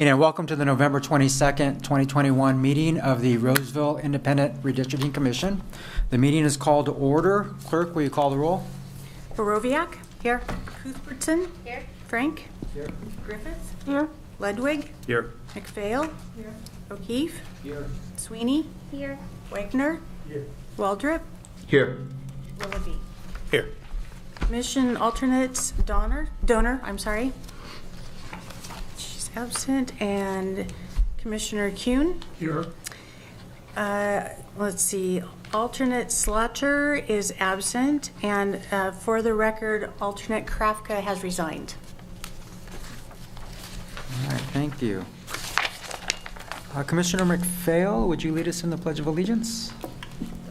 evening and welcome to the November 22nd, 2021 meeting of the Roseville Independent Redistricting Commission. The meeting is called to order. Clerk, will you call the roll? Borowiak? Here. Cuthbertson? Here. Frank? Here. Griffiths? Here. Ludwig? Here. McPhail? Here. O'Keefe? Here. Sweeney? Here. Wagner? Here. Waldrop? Here. Willoughby. Here. Commission alternates Donor, she's absent, and Commissioner Kuhn. Here. Let's see, alternate Slaughter is absent, and for the record, alternate Krafka has resigned. All right, thank you. Commissioner McPhail, would you lead us in the Pledge of Allegiance?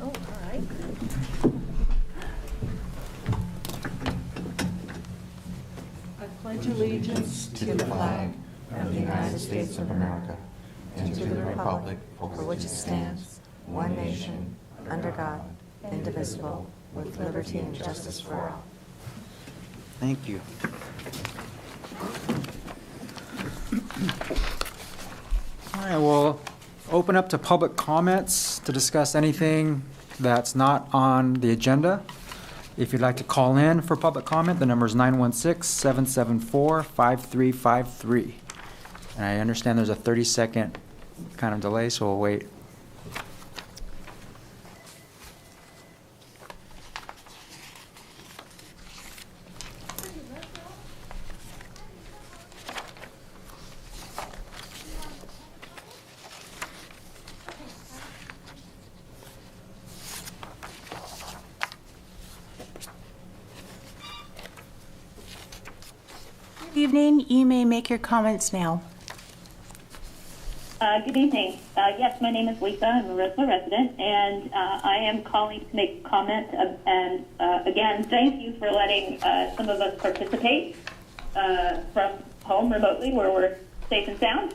Oh, all right. I pledge allegiance to the flag of the United States of America and to the republic for which it stands, one nation, under God, indivisible, with liberty and justice for all. Thank you. All right, we'll open up to public comments to discuss anything that's not on the agenda. If you'd like to call in for public comment, the number is 916-774-5353. And I understand there's a 30-second kind of delay, so we'll wait. Good evening, you may make your comments now. Good evening. Yes, my name is Lisa. I'm a Roseville resident, and I am calling to make a comment. And again, thank you for letting some of us participate from home remotely where we're safe and sound.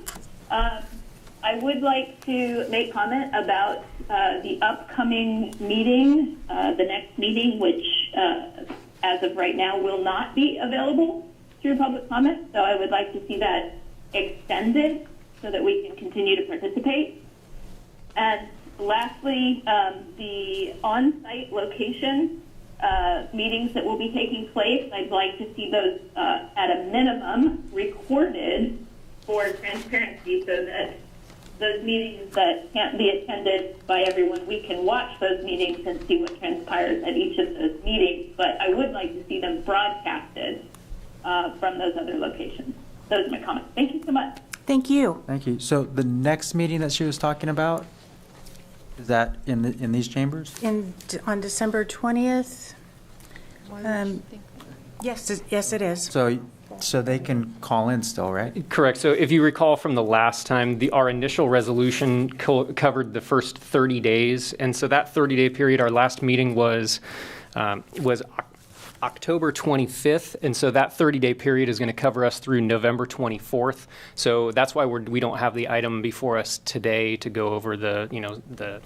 I would like to make comment about the upcoming meeting, the next meeting, which as of right now will not be available through public comment. So I would like to see that extended so that we can continue to participate. And lastly, the on-site location meetings that will be taking place, I'd like to see those at a minimum recorded for transparency so that those meetings that can't be attended by everyone, we can watch those meetings and see what transpires at each of those meetings. But I would like to see them broadcasted from those other locations. Those are my comments. Thank you so much. Thank you. Thank you. So the next meeting that she was talking about, is that in these chambers? On December 20th. Yes, it is. So they can call in still, right? Correct. So if you recall from the last time, our initial resolution covered the first 30 days. And so that 30-day period, our last meeting was October 25th, and so that 30-day period is going to cover us through November 24th. So that's why we don't have the item before us today to go over the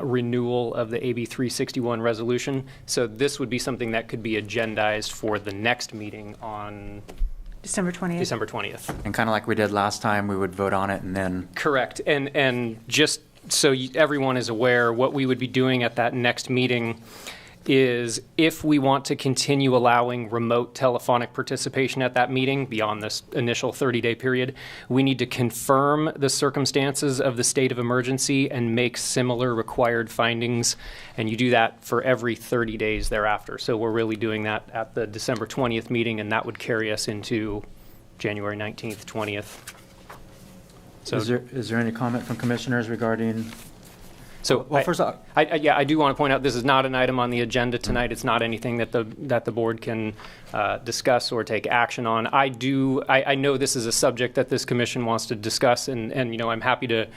renewal of the AB 361 resolution. So this would be something that could be agendized for the next meeting on December 20th. December 20th. And kind of like we did last time, we would vote on it and then... Correct. And just so everyone is aware, what we would be doing at that next meeting is if we want to continue allowing remote telephonic participation at that meeting beyond this initial 30-day period, we need to confirm the circumstances of the state of emergency and make similar required findings. And you do that for every 30 days thereafter. So we're really doing that at the December 20th meeting, and that would carry us into January 19th, 20th. So Is there any comment from commissioners regarding... So well, first off, I do want to point out this is not an item on the agenda tonight. It's not anything that the board can discuss or take action on. I know this is a subject that this commission wants to discuss, and I'm happy to.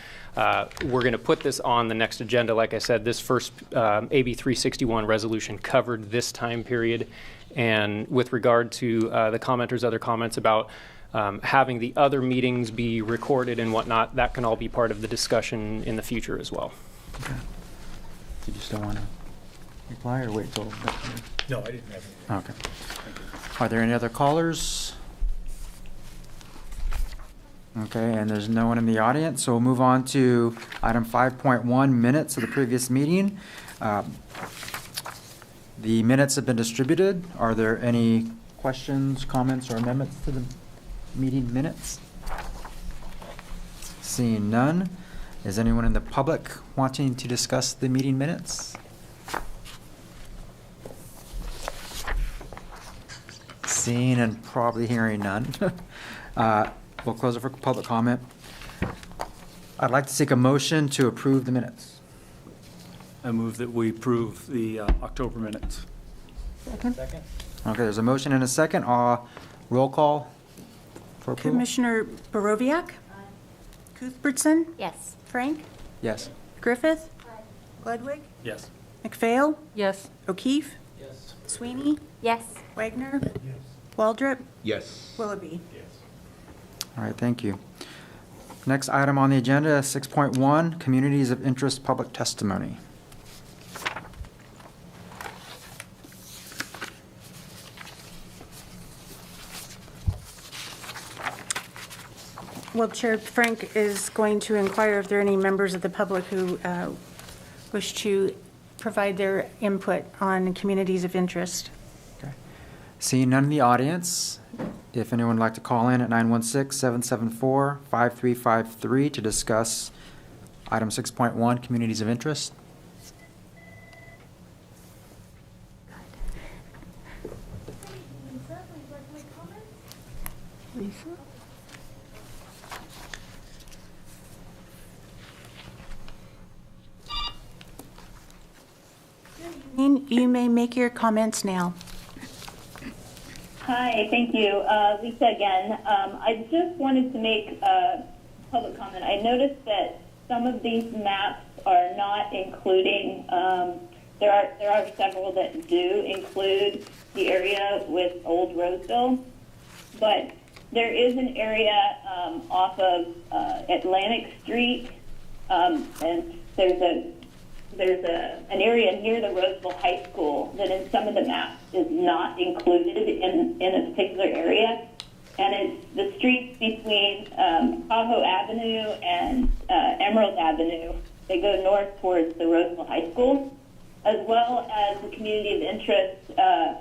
We're going to put this on the next agenda. Like I said, this first AB 361 resolution covered this time period, and with regard to the commenters' other comments about having the other meetings be recorded and whatnot, that can all be part of the discussion in the future as well. okay. Did you still want to reply or wait till next meeting? No, I didn't have anything. Okay. Are there any other callers? Okay, and there's no one in the audience, so we'll move on to item 5.1, minutes of the previous meeting. The minutes have been distributed. Are there any questions, comments, or amendments to the meeting minutes? Seeing none, is anyone in the public wanting to discuss the meeting minutes? Seeing and probably hearing none. We'll close it for public comment. I'd like to seek a motion to approve the minutes. I move that we approve the October minutes. Second. Okay, there's a motion and a second. Roll call for approval? Commissioner Borowiak? Cuthbertson? Yes. Frank? Yes. Griffith? Ludwig? Yes. McPhail? Yes. O'Keefe? Yes. Sweeney? Yes. Wagner? Waldrop? Yes. Willoughby? All right, thank you. Next item on the agenda, 6.1, Communities of Interest Public Testimony. Well, Chair, Frank is going to inquire if there are any members of the public who wish to provide their input on communities of interest. Okay. Seeing none in the audience, if anyone would like to call in at 916-774-5353 to discuss item 6.1, Communities of Interest. Lisa? You may make your comments now. Hi, thank you. Lisa again. I just wanted to make a public comment. I noticed that some of these maps are not including, there are several that do include the area with Old Roseville, but there is an area off of Atlantic Street, and there's an area near the Roseville High School that in some of the maps is not included in a particular area. And it's the streets between Tahoe Avenue and Emerald Avenue. They go north towards the Roseville High School, as well as the community of interest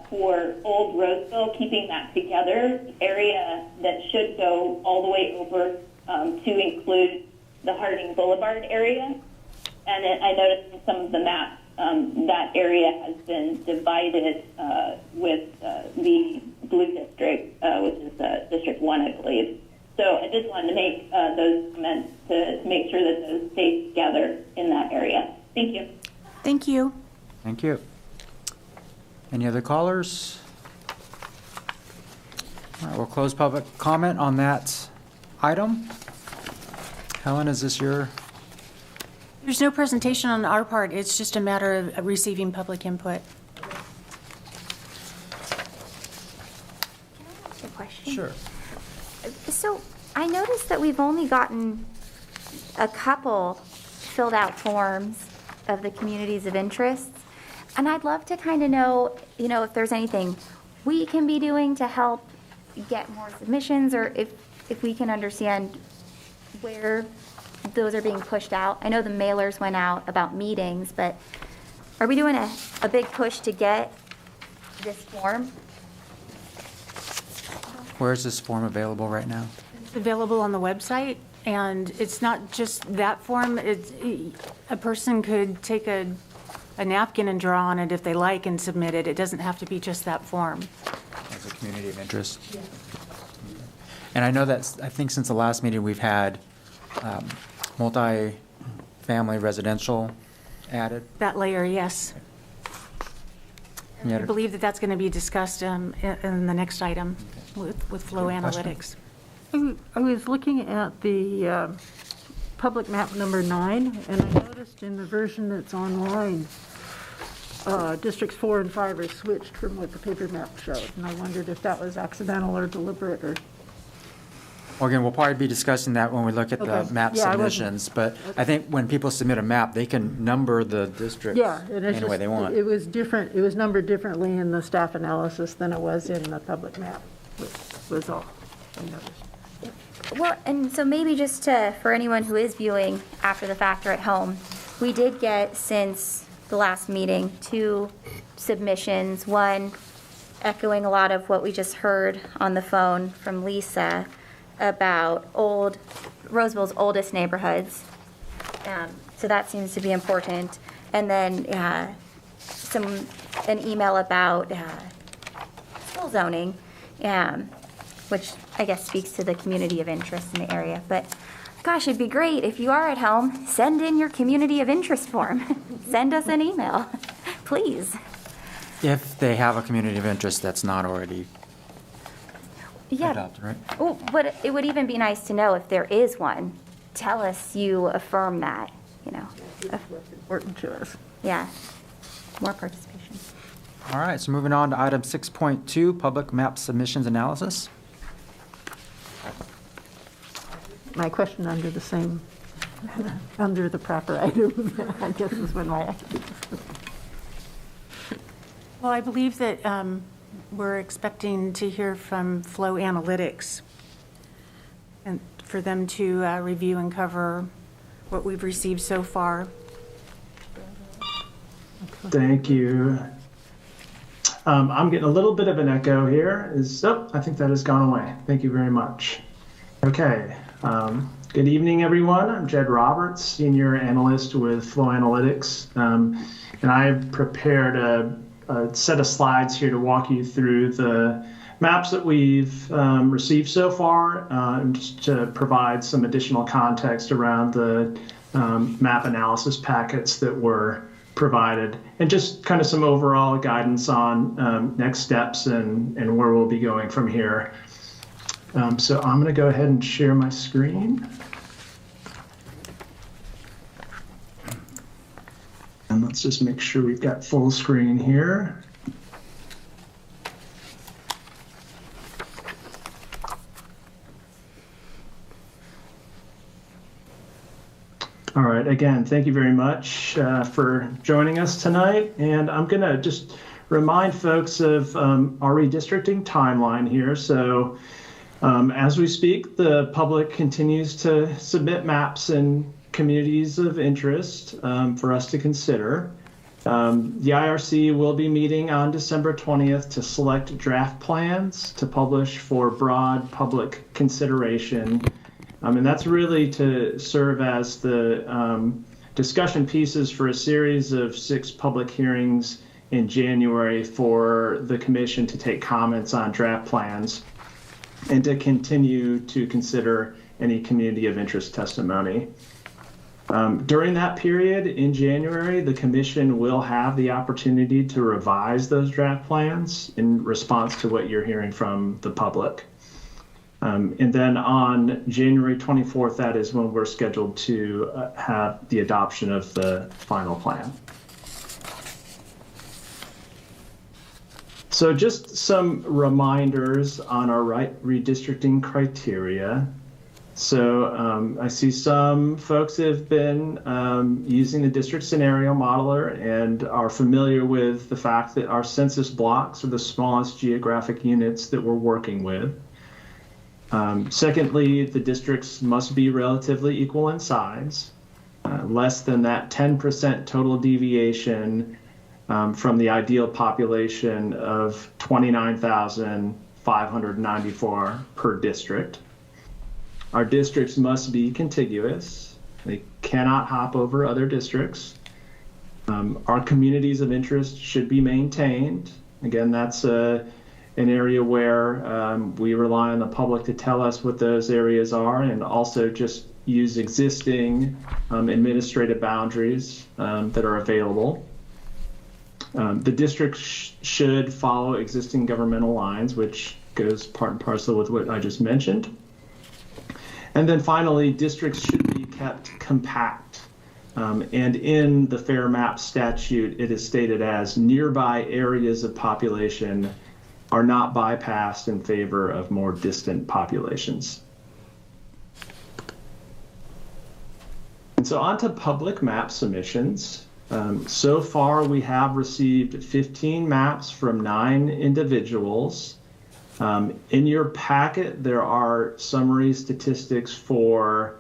for Old Roseville, keeping that together, area that should go all the way over to include the Harding Boulevard area. And I noticed in some of the maps that area has been divided with the Blue District, which is District 1, I believe. So I just wanted to make those comments to make sure that those stay together in that area. Thank you. Thank you. Thank you. Any other callers? All right, we'll close public comment on that item. Helen, is this your? There's no presentation on our part. It's just a matter of receiving public input. Can I ask a question? Sure. So I noticed that we've only gotten a couple filled out forms of the communities of interest. And I'd love to kind of know, if there's anything we can be doing to help get more submissions, or if we can understand where those are being pushed out. I know the mailers went out about meetings, but are we doing a big push to get this form? Where is this form available right now? It's available on the website, and it's not just that form. A person could take a napkin and draw on it if they like and submit it. It doesn't have to be just that form. As a community of interest? Yeah. And I know that, I think since the last meeting, we've had multi-family residential added. That layer, yes. Yeah. I believe that that's going to be discussed in the next item with flow Good question. analytics. I was looking at the public map number 9, and I noticed in the version that's online, districts 4 and 5 are switched from what the paper map showed, and I wondered if that was accidental or deliberate, or... Well, again, we'll probably be discussing that when we look at the Okay. map Yeah, I wasn't- submissions, but I think when people submit a map, they can number the districts Yeah, and it's any way just, they want. it was different, it was numbered differently in the staff analysis than it was in the public map, was all I noticed. Well, and so maybe just for anyone who is viewing after the fact or at home, we did get, since the last meeting, 2 submissions. One echoing a lot of what we just heard on the phone from Lisa about Roseville's oldest neighborhoods. So that seems to be important. And then an email about school zoning, which I guess speaks to the community of interest in the area. But gosh, it'd be great if you are at home, send in your community of interest form. Send us an email, please. If they have a community of interest that's not already Yeah. adopted, right? Oh, but it would even be nice to know if there is one. Tell us you affirm that, Important to us. Yeah, more participation. All right, so moving on to item 6.2, public map submissions analysis. My question under the same, under the proper item, I guess is when my. Well, I believe that we're expecting to hear from Flow Analytics and for them to review and cover what we've received so far. Thank you. I'm getting a little bit of an echo here. I think that has gone away. Thank you very much. Okay. Good evening, everyone. I'm Jed Roberts, Senior Analyst with Flow Analytics. And I've prepared a set of slides here to walk you through the maps that we've received so far, and just to provide some additional context around the map analysis packets that were provided, and just kind of some overall guidance on next steps and where we'll be going from here. So I'm going to go ahead and share my screen. And let's just make sure we've got full screen here. All right, again, thank you very much for joining us tonight. And I'm going to just remind folks of our redistricting timeline here. So as we speak, the public continues to submit maps and communities of interest for us to consider. The IRC will be meeting on December 20th to select draft plans to publish for broad public consideration. And that's really to serve as the discussion pieces for a series of 6 public hearings in January for the commission to take comments on draft plans and to continue to consider any community of interest testimony. During that period in January, the commission will have the opportunity to revise those draft plans in response to what you're hearing from the public. And then on January 24th, that is when we're scheduled to have the adoption of the final plan. So just some reminders on our redistricting criteria. So I see some folks have been using the district scenario modeler and are familiar with the fact that our census blocks are the smallest geographic units that we're working with. Secondly, the districts must be relatively equal in size, less than that 10% total deviation from the ideal population of 29,594 per district. Our districts must be contiguous. They cannot hop over other districts. Our communities of interest should be maintained. Again, that's an area where we rely on the public to tell us what those areas are, and also just use existing administrative boundaries that are available. The district should follow existing governmental lines, which goes part and parcel with what I just mentioned. And then finally, districts should be kept compact. And in the Fair Map statute, it is stated as nearby areas of population are not bypassed in favor of more distant populations. And so on to public map submissions. So far, we have received 15 maps from 9 individuals. In your packet, there are summary statistics for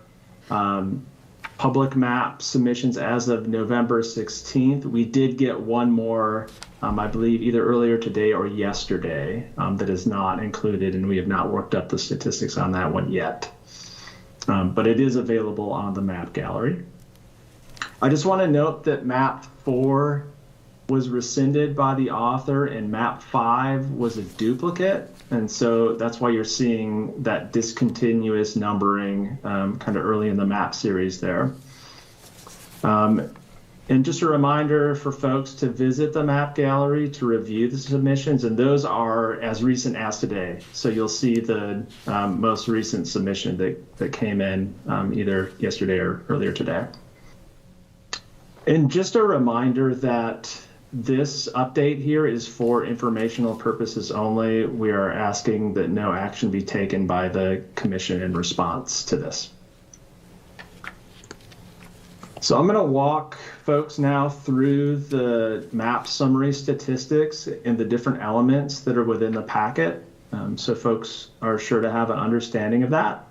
public map submissions as of November 16th. We did get one more, I believe, either earlier today or yesterday that is not included, and we have not worked up the statistics on that one yet. But it is available on the map gallery. I just want to note that map 4 was rescinded by the author and map 5 was a duplicate. And so that's why you're seeing that discontinuous numbering kind of early in the map series there. And just a reminder for folks to visit the map gallery to review the submissions, and those are as recent as today. So you'll see the most recent submission that came in either yesterday or earlier today. And just a reminder that this update here is for informational purposes only. We are asking that no action be taken by the commission in response to this. So I'm going to walk folks now through the map summary statistics and the different elements that are within the packet, so folks are sure to have an understanding of that.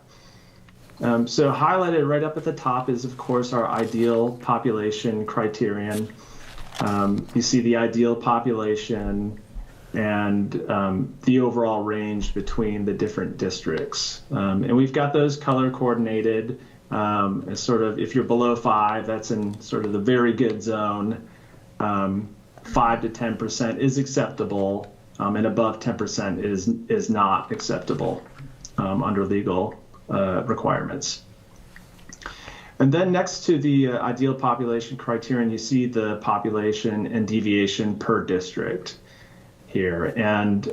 So highlighted right up at the top is, of course, our ideal population criterion. You see the ideal population and the overall range between the different districts. And we've got those color coordinated as sort of, if you're below 5, that's in sort of the very good zone. 5 to 10% is acceptable, and above 10% is not acceptable under legal requirements. And then next to the ideal population criterion, you see the population and deviation per district here. And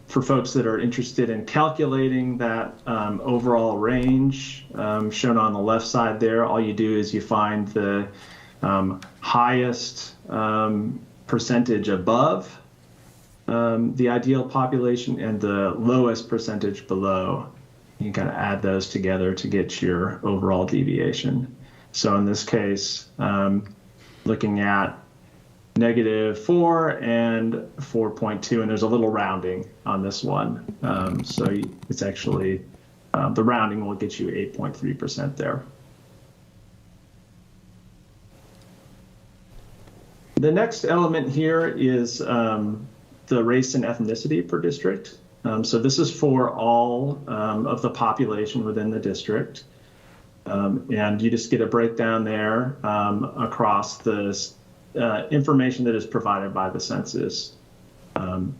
for folks that are interested in calculating that overall range shown on the left side there, all you do is you find the highest percentage above the ideal population and the lowest percentage below. You kind of add those together to get your overall deviation. So in this case, looking at -4 and 4.2, and there's a little rounding on this one. So it's actually, the rounding will get you 8.3% there. The next element here is the race and ethnicity per district. So this is for all of the population within the district. And you just get a breakdown there across the information that is provided by the census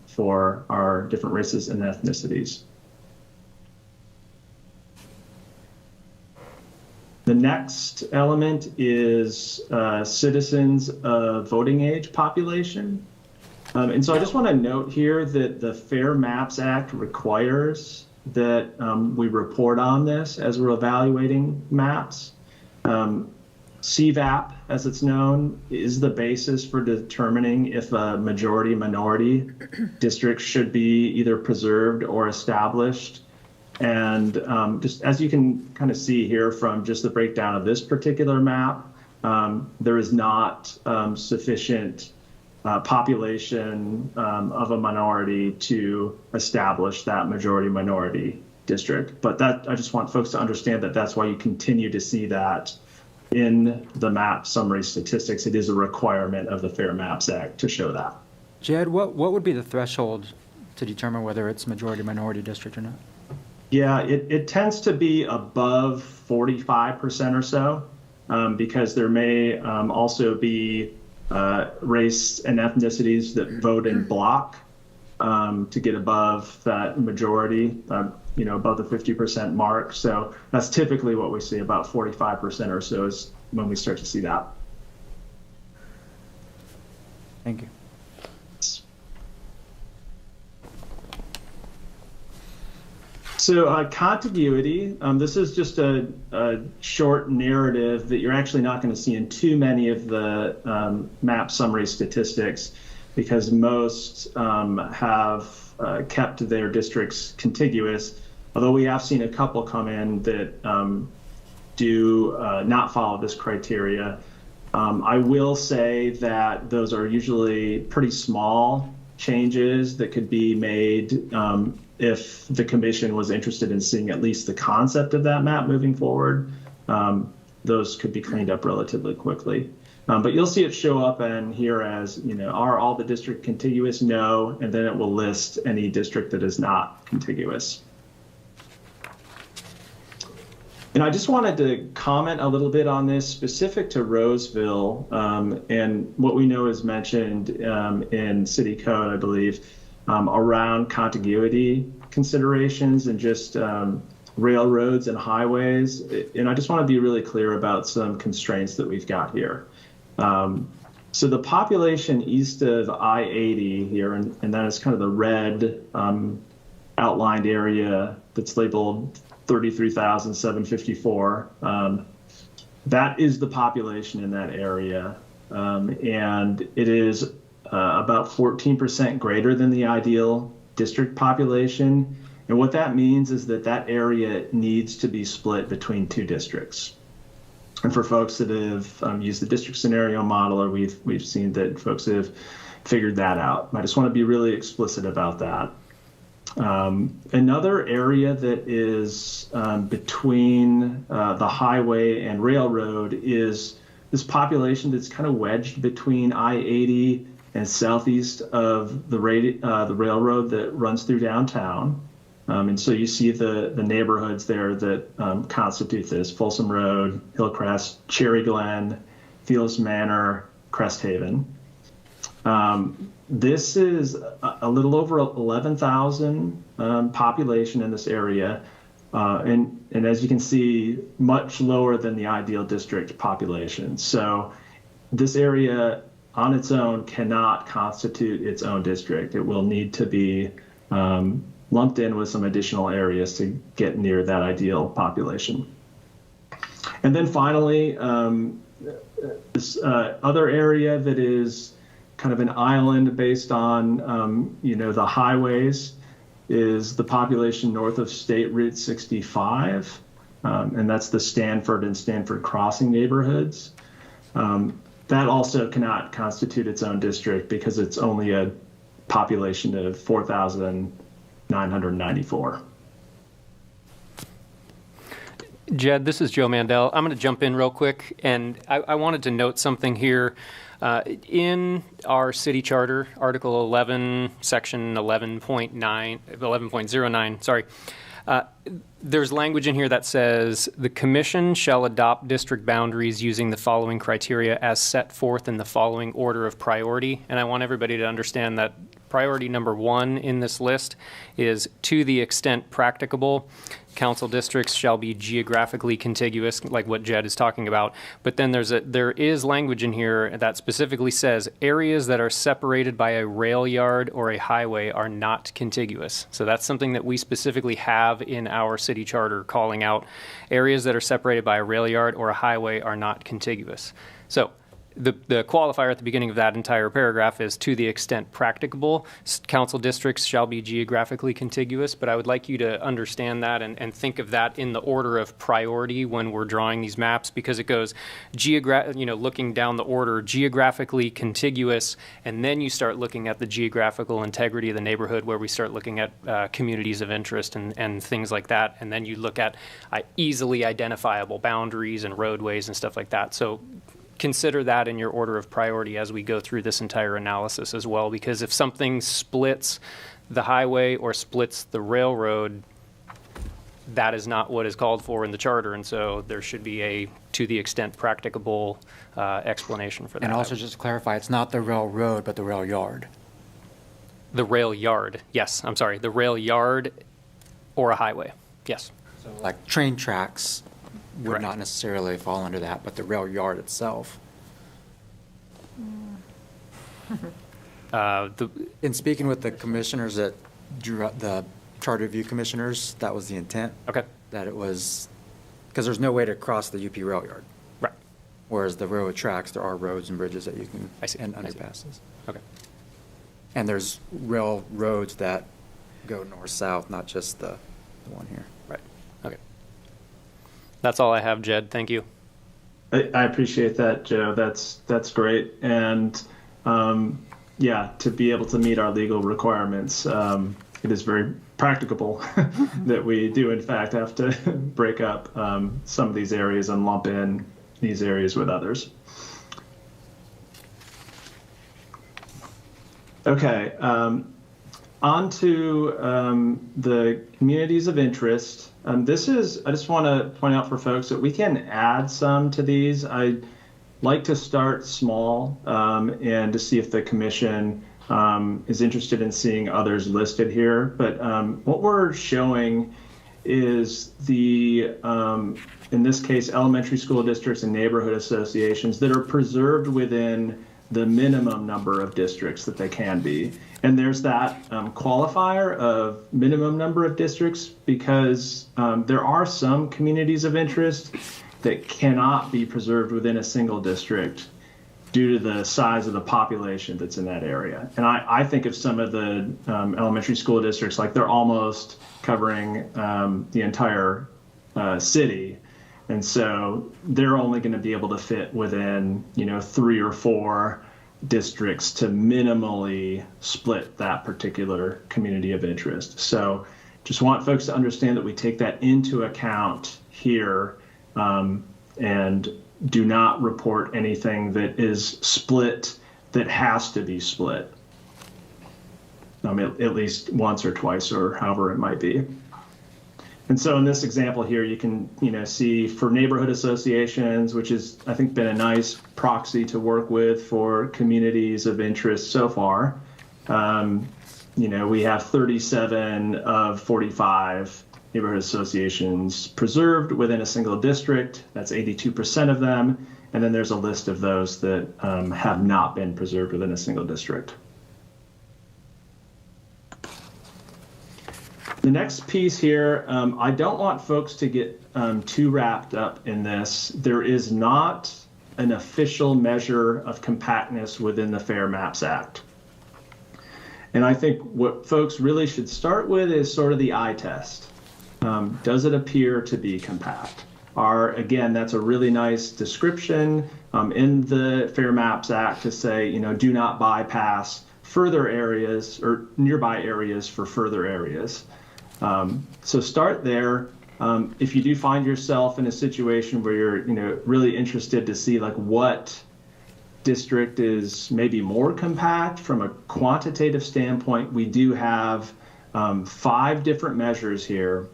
for our different races and ethnicities. The next element is citizens of voting age population. And so I just want to note here that the Fair Maps Act requires that we report on this as we're evaluating maps. CVAP, as it's known, is the basis for determining if a majority-minority district should be either preserved or established. And just as you can kind of see here from just the breakdown of this particular map, there is not sufficient population of a minority to establish that majority-minority district. But that, I just want folks to understand that that's why you continue to see that in the map summary statistics. It is a requirement of the Fair Maps Act to show that. Jed, what would be the threshold to determine whether it's majority-minority district or not? Yeah, it tends to be above 45% or so, because there may also be race and ethnicities that vote in block to get above that majority, above the 50% mark. So that's typically what we see, about 45% or so is when we start to see that. Thank you. So contiguity, this is just a short narrative that you're actually not going to see in too many of the map summary statistics, because most have kept their districts contiguous, although we have seen a couple come in that do not follow this criteria. I will say that those are usually pretty small changes that could be made if the commission was interested in seeing at least the concept of that map moving forward, those could be cleaned up relatively quickly. But you'll see it show up in here as, are all the district contiguous? No, and then it will list any district that is not contiguous. And I just wanted to comment a little bit on this specific to Roseville, and what we know is mentioned in city code, I believe, around contiguity considerations and just railroads and highways. And I just want to be really clear about some constraints that we've got here. So the population east of I-80 here, and that is kind of the red outlined area that's labeled 33,754. That is the population in that area. And it is about 14% greater than the ideal district population. And what that means is that that area needs to be split between two districts. And for folks that have used the district scenario model, or we've seen that folks have figured that out. I just want to be really explicit about that. Another area that is between the highway and railroad is this population that's kind of wedged between I-80 and southeast of the railroad that runs through downtown. And so you see the neighborhoods there that constitute this: Folsom Road, Hillcrest, Cherry Glen, Fields Manor, Crest Haven. This is a little over 11,000 population in this area. And as you can see, much lower than the ideal district population. So this area on its own cannot constitute its own district. It will need to be lumped in with some additional areas to get near that ideal population. And then finally, this other area that is kind of an island based on, the highways is the population north of State Route 65, and that's the Stanford and Stanford Crossing neighborhoods. That also cannot constitute its own district because it's only a population of 4,994. Jed, this is Joe Mandel. I'm going to jump in real quick, and I wanted to note something here. In our city charter, Article 11, Section 11.09, sorry, there's language in here that says the commission shall adopt district boundaries using the following criteria as set forth in the following order of priority. And I want everybody to understand that priority number 1 in this list is to the extent practicable. Council districts shall be geographically contiguous, like what Jed is talking about. But then there is language in here that specifically says areas that are separated by a rail yard or a highway are not contiguous. So that's something that we specifically have in our city charter, calling out areas that are separated by a rail yard or a highway are not contiguous. So the qualifier at the beginning of that entire paragraph is to the extent practicable. Council districts shall be geographically contiguous, but I would like you to understand that and think of that in the order of priority when we're drawing these maps, because it goes looking down the order, geographically contiguous, and then you start looking at the geographical integrity of the neighborhood, where we start looking at communities of interest and things like that, and then you look at easily identifiable boundaries and roadways and stuff like that. So consider that in your order of priority as we go through this entire analysis as well, because if something splits the highway or splits the railroad, that is not what is called for in the charter, and so there should be a to the extent practicable explanation for that. And also just to clarify, it's not the railroad, but the rail yard. The rail yard, yes, I'm sorry, the rail yard or a highway, yes. So like train tracks would Correct. not necessarily fall under that, but the rail yard itself. In speaking with the commissioners that drew up the charter review commissioners, that was the intent. Okay. That it was, because there's no way to cross the UP rail yard. Right. Whereas the railroad tracks, there are roads and bridges that you can, I see. and I see. underpasses. Okay. And there's railroads that go north-south, not just the one here. Right. Okay. That's all I have, Jed. Thank you. I appreciate that, Joe. That's great. And to be able to meet our legal requirements, it is very practicable that we do, in fact, have to break up some of these areas and lump in these areas with others. Okay, on to the communities of interest. I just want to point out for folks that we can add some to these. I like to start small and to see if the commission is interested in seeing others listed here. But what we're showing is in this case, elementary school districts and neighborhood associations that are preserved within the minimum number of districts that they can be. And there's that qualifier of minimum number of districts because there are some communities of interest that cannot be preserved within a single district due to the size of the population that's in that area. And I think of some of the elementary school districts like they're almost covering the entire city. And so they're only going to be able to fit within, 3 or 4 districts to minimally split that particular community of interest. So just want folks to understand that we take that into account here and do not report anything that is split that has to be split, at least once or twice or however it might be. And so in this example here, you can see for neighborhood associations, which has, I think, been a nice proxy to work with for communities of interest so far. We have 37 of 45 neighborhood associations preserved within a single district. That's 82% of them. And then there's a list of those that have not been preserved within a single district. The next piece here, I don't want folks to get too wrapped up in this. There is not an official measure of compactness within the Fair Maps Act. And I think what folks really should start with is sort of the eye test. Does it appear to be compact? Again, that's a really nice description in the Fair Maps Act to say, do not bypass further areas or nearby areas for further areas. So start there. If you do find yourself in a situation where you're, really interested to see like what district is maybe more compact from a quantitative standpoint, we do have 5 different measures here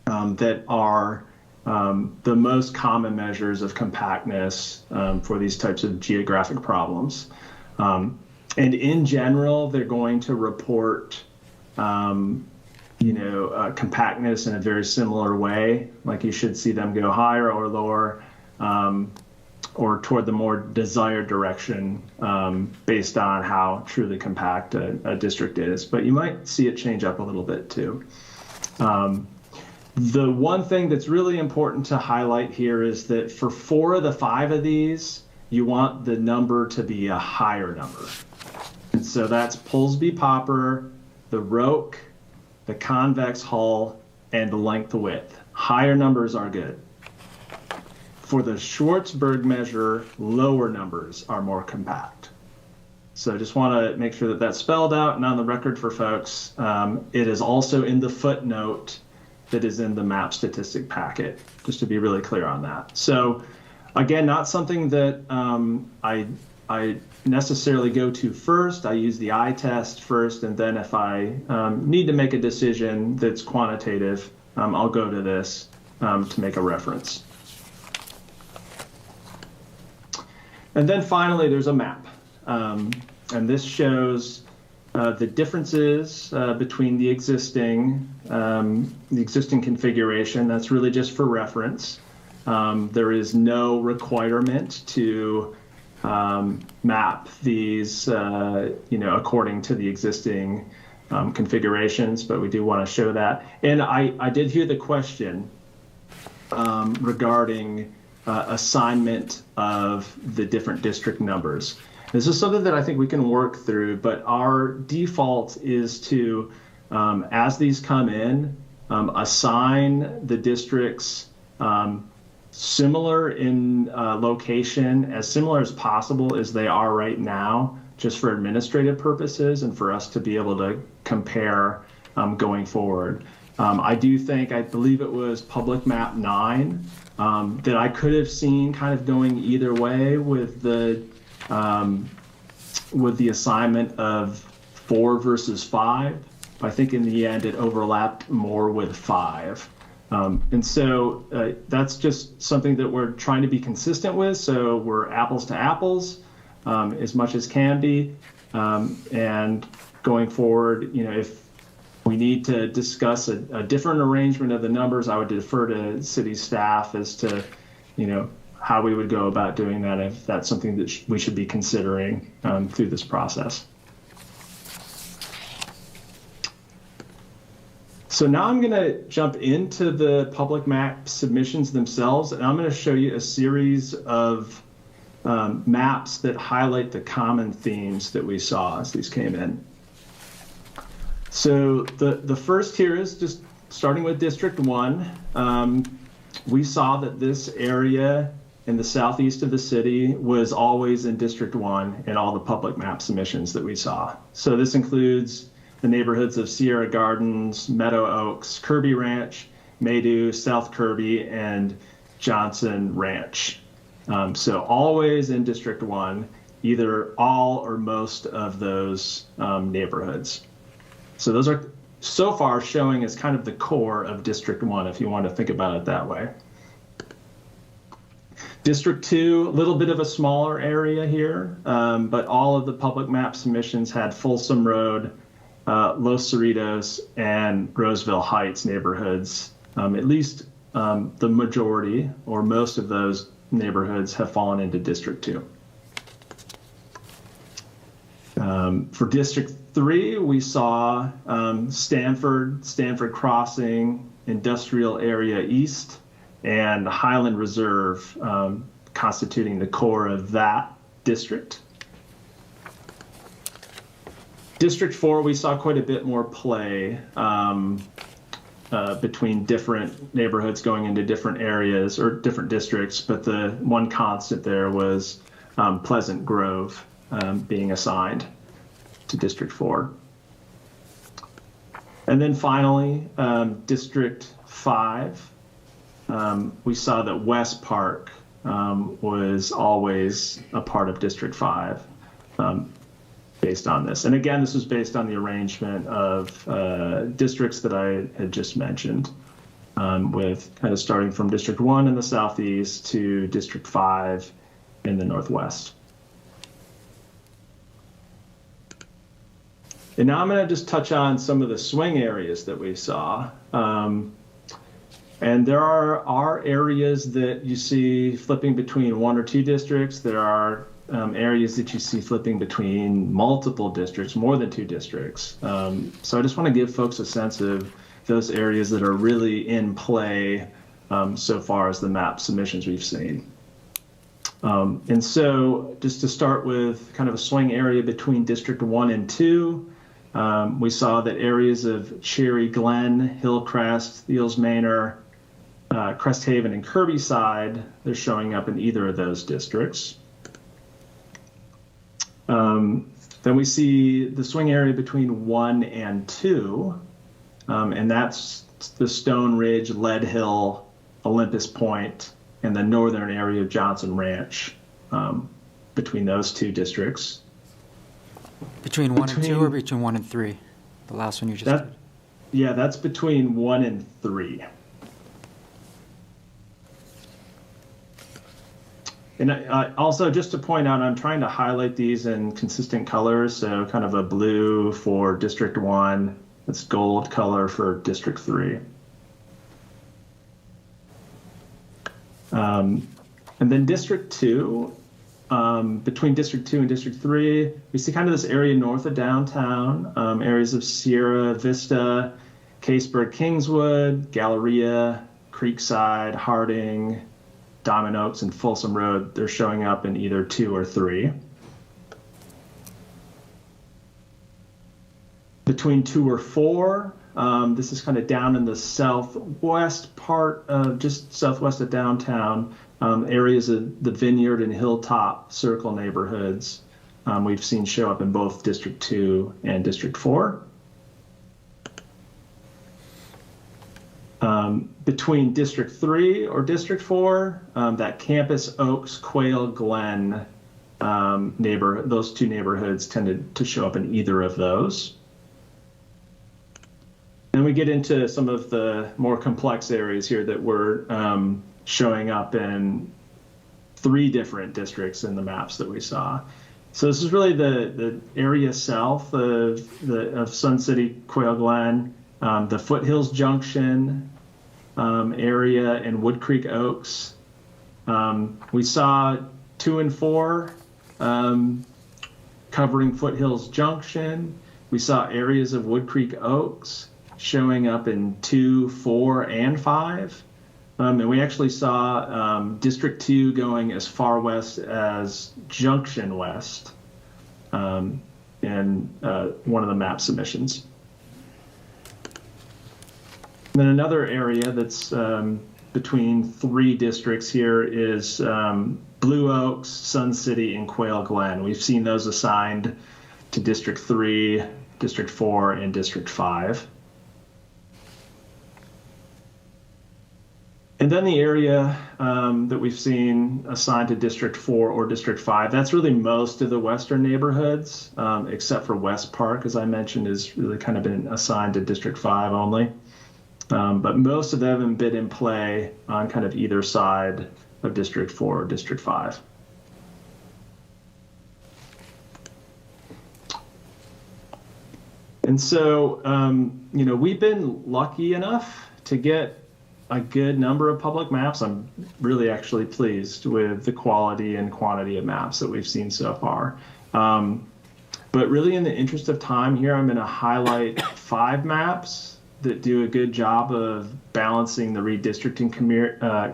that are the most common measures of compactness for these types of geographic problems. And in general, they're going to report compactness in a very similar way. Like you should see them go higher or lower or toward the more desired direction based on how truly compact a district is. But you might see it change up a little bit too. The one thing that's really important to highlight here is that for 4 of the 5 of these, you want the number to be a higher number. And so that's Polsby Popper, the Roque, the convex hull, and the length width. Higher numbers are good. For the Schwartzberg measure, lower numbers are more compact. So just want to make sure that that's spelled out and on the record for folks. It is also in the footnote that is in the map statistic packet, just to be really clear on that. So again, not something that I necessarily go to first. I use the eye test first, and then if I need to make a decision that's quantitative, I'll go to this to make a reference. And then finally, there's a map. And this shows the differences between the existing configuration. That's really just for reference. There is no requirement to map these, according to the existing configurations, but we do want to show that. And I did hear the question regarding assignment of the different district numbers. This is something that I think we can work through, but our default is to, as these come in, assign the districts similar in location, as similar as possible as they are right now, just for administrative purposes and for us to be able to compare going forward. I believe it was Public Map 9 that I could have seen kind of going either way with the assignment of 4 versus 5. I think in the end it overlapped more with 5. And so that's just something that we're trying to be consistent with. So we're apples to apples as much as can be. And going forward, if we need to discuss a different arrangement of the numbers, I would defer to city staff as to, how we would go about doing that, if that's something that we should be considering through this process. So now I'm going to jump into the public map submissions themselves, and I'm going to show you a series of maps that highlight the common themes that we saw as these came in. So the first here is just starting with District 1. We saw that this area in the southeast of the city was always in District 1 in all the public map submissions that we saw. So this includes the neighborhoods of Sierra Gardens, Meadow Oaks, Kirby Ranch, Maydew, South Kirby, and Johnson Ranch. So always in District 1, either all or most of those neighborhoods. So those are so far showing as kind of the core of District 1, if you want to think about it that way. District 2, a little bit of a smaller area here, but all of the public map submissions had Folsom Road, Los Cerritos, and Roseville Heights neighborhoods. At least the majority or most of those neighborhoods have fallen into District 2. For District 3, we saw Stanford Crossing, Industrial Area East, and Highland Reserve constituting the core of that district. District 4, we saw quite a bit more play between different neighborhoods going into different areas or different districts, but the one constant there was Pleasant Grove being assigned to District 4. And then finally, District 5, we saw that West Park was always a part of District 5 based on this. And again, this was based on the arrangement of districts that I had just mentioned, with kind of starting from District 1 in the southeast to District 5 in the northwest. And now I'm going to just touch on some of the swing areas that we saw. And there are areas that you see flipping between 1 or 2 districts. There are areas that you see flipping between multiple districts, more than 2 districts. So I just want to give folks a sense of those areas that are really in play so far as the map submissions we've seen. And so just to start with kind of a swing area between District 1 and 2, we saw that areas of Cherry Glen, Hillcrest, Eels Manor, Crest Haven, and Kirby-side, they're showing up in either of those districts. Then we see the swing area between 1 and 2, and that's the Stone Ridge, Lead Hill, Olympus Point, and the northern area of Johnson Ranch, between those 2 districts. Between 1 and 2 or between 1 and 3? The last one you just did. Yeah, that's between 1 and 3. And also, just to point out, I'm trying to highlight these in consistent colors. So kind of a blue for District 1. It's gold color for District 3. And then District 2, between District 2 and District 3, we see kind of this area north of downtown, areas of Sierra Vista, Caseburg, Kingswood, Galleria, Creekside, Harding, Diamond Oaks, and Folsom Road. They're showing up in either 2 or 3. Between 2 or 4, this is kind of down in the southwest part of, just southwest of downtown, areas of the Vineyard and Hilltop Circle neighborhoods. we've seen show up in both District 2 and District 4. Between District 3 or District 4, that Campus Oaks, Quail Glen those two neighborhoods tended to show up in either of those. Then we get into some of the more complex areas here that were showing up in 3 different districts in the maps that we saw. So this is really the area south of Sun City, Quail Glen, the Foothills Junction area, and Wood Creek Oaks. We saw 2 and 4 covering Foothills Junction. We saw areas of Wood Creek Oaks showing up in 2, 4, and 5. And we actually saw District 2 going as far west as Junction West in one of the map submissions. And then another area that's between 3 districts here is Blue Oaks, Sun City, and Quail Glen. We've seen those assigned to District 3, District 4, and District 5. And then the area that we've seen assigned to District 4 or District 5, that's really most of the western neighborhoods, except for West Park, as I mentioned, is really kind of been assigned to District 5 only. But most of them have been in play on kind of either side of District 4 or District 5. And so, we've been lucky enough to get a good number of public maps. I'm really actually pleased with the quality and quantity of maps that we've seen so far. But really, in the interest of time here, I'm going to highlight 5 maps that do a good job of balancing the redistricting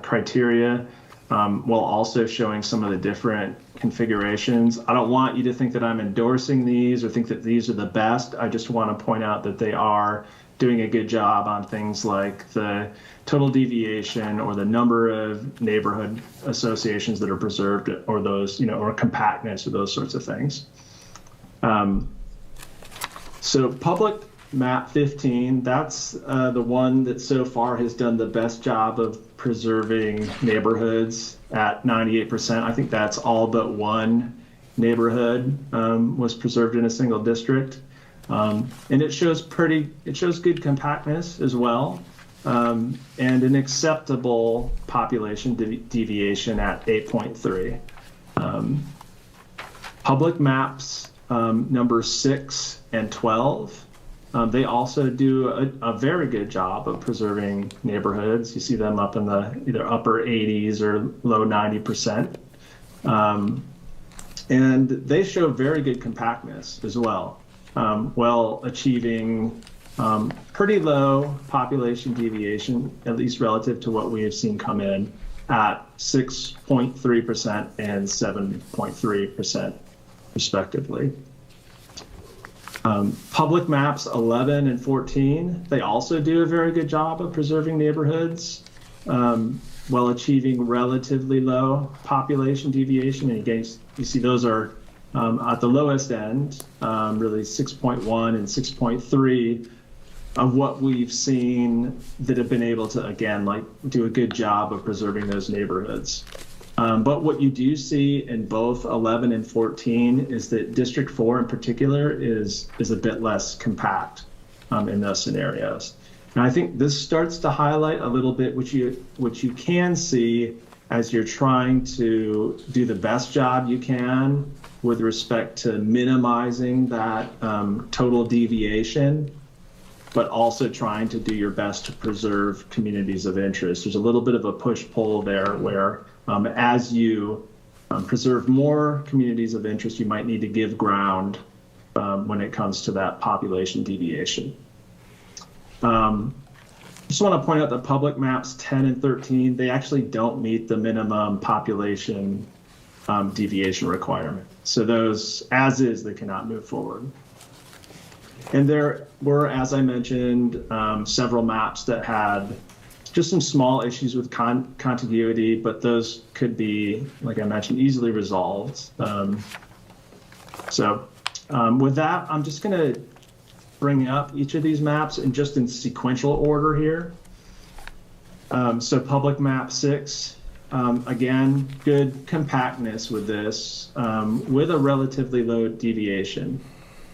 criteria while also showing some of the different configurations. I don't want you to think that I'm endorsing these or think that these are the best. I just want to point out that they are doing a good job on things like the total deviation or the number of neighborhood associations that are preserved, or those, or compactness, or those sorts of things. So public map 15, that's the one that so far has done the best job of preserving neighborhoods at 98%. I think that's all but one neighborhood was preserved in a single district. And it shows good compactness as well, and an acceptable population deviation at 8.3. Public maps number 6 and 12, they also do a very good job of preserving neighborhoods. You see them up in the either upper 80s or low 90%. And they show very good compactness as well, while achieving pretty low population deviation, at least relative to what we have seen come in at 6.3% and 7.3% respectively. Public maps 11 and 14, they also do a very good job of preserving neighborhoods while achieving relatively low population deviation. And again, you see those are at the lowest end, really 6.1 and 6.3 of what we've seen that have been able to, again, do a good job of preserving those neighborhoods. But what you do see in both 11 and 14 is that District 4 in particular is a bit less compact in those scenarios. And I think this starts to highlight a little bit what you can see as you're trying to do the best job you can with respect to minimizing that total deviation, but also trying to do your best to preserve communities of interest. There's a little bit of a push-pull there where as you preserve more communities of interest, you might need to give ground when it comes to that population deviation. Just want to point out that public maps 10 and 13, they actually don't meet the minimum population deviation requirement. So those, as is, they cannot move forward. And there were, as I mentioned, several maps that had just some small issues with contiguity, but those could be, like I mentioned, easily resolved. So with that, I'm just going to bring up each of these maps in just in sequential order here. So public map 6, again, good compactness with this, with a relatively low deviation.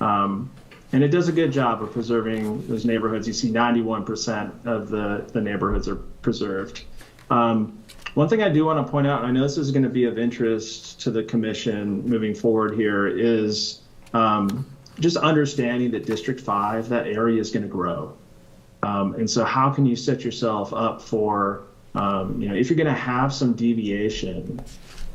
And it does a good job of preserving those neighborhoods. You see 91% of the neighborhoods are preserved. One thing I do want to point out, and I know this is going to be of interest to the commission moving forward here, is just understanding that District 5, that area is going to grow. And so how can you set yourself up for, if you're going to have some deviation,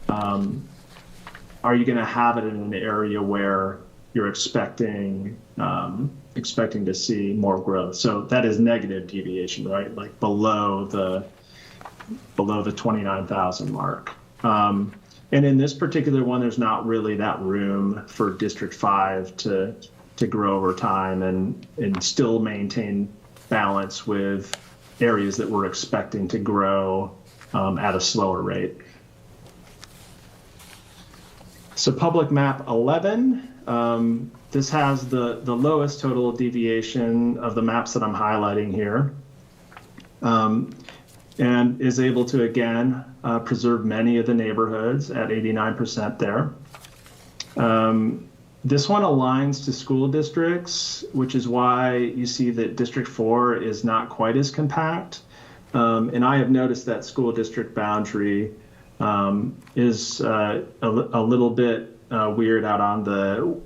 are you going to have it in an area where you're expecting to see more growth? So that is negative deviation, right? Like below the 29,000 mark. And in this particular one, there's not really that room for District 5 to grow over time and still maintain balance with areas that we're expecting to grow at a slower rate. So public map 11, this has the lowest total deviation of the maps that I'm highlighting here, and is able to, again, preserve many of the neighborhoods at 89% there. This one aligns to school districts, which is why you see that District 4 is not quite as compact. And I have noticed that school district boundary is a little bit weird out on the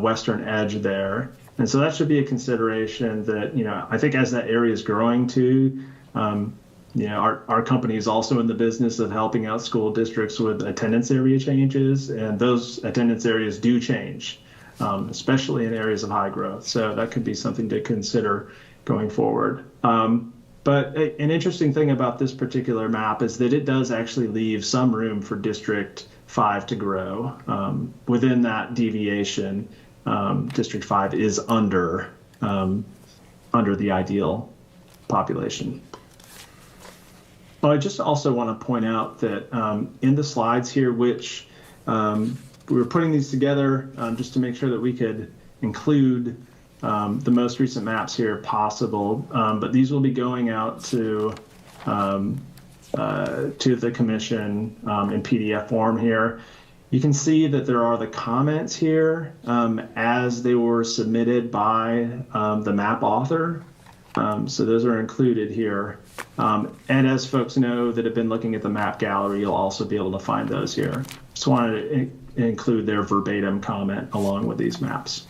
western edge there. And so that should be a consideration that, I think as that area is growing too, our company is also in the business of helping out school districts with attendance area changes, and those attendance areas do change, especially in areas of high growth. So that could be something to consider going forward. But an interesting thing about this particular map is that it does actually leave some room for District 5 to grow. Within that deviation, District 5 is under the ideal population. Well, I just also want to point out that in the slides here, which we were putting these together just to make sure that we could include the most recent maps here possible, but these will be going out to the commission in PDF form here. You can see that there are the comments here as they were submitted by the map author. So those are included here. And as folks know that have been looking at the map gallery, you'll also be able to find those here. Just wanted to include their verbatim comment along with these maps.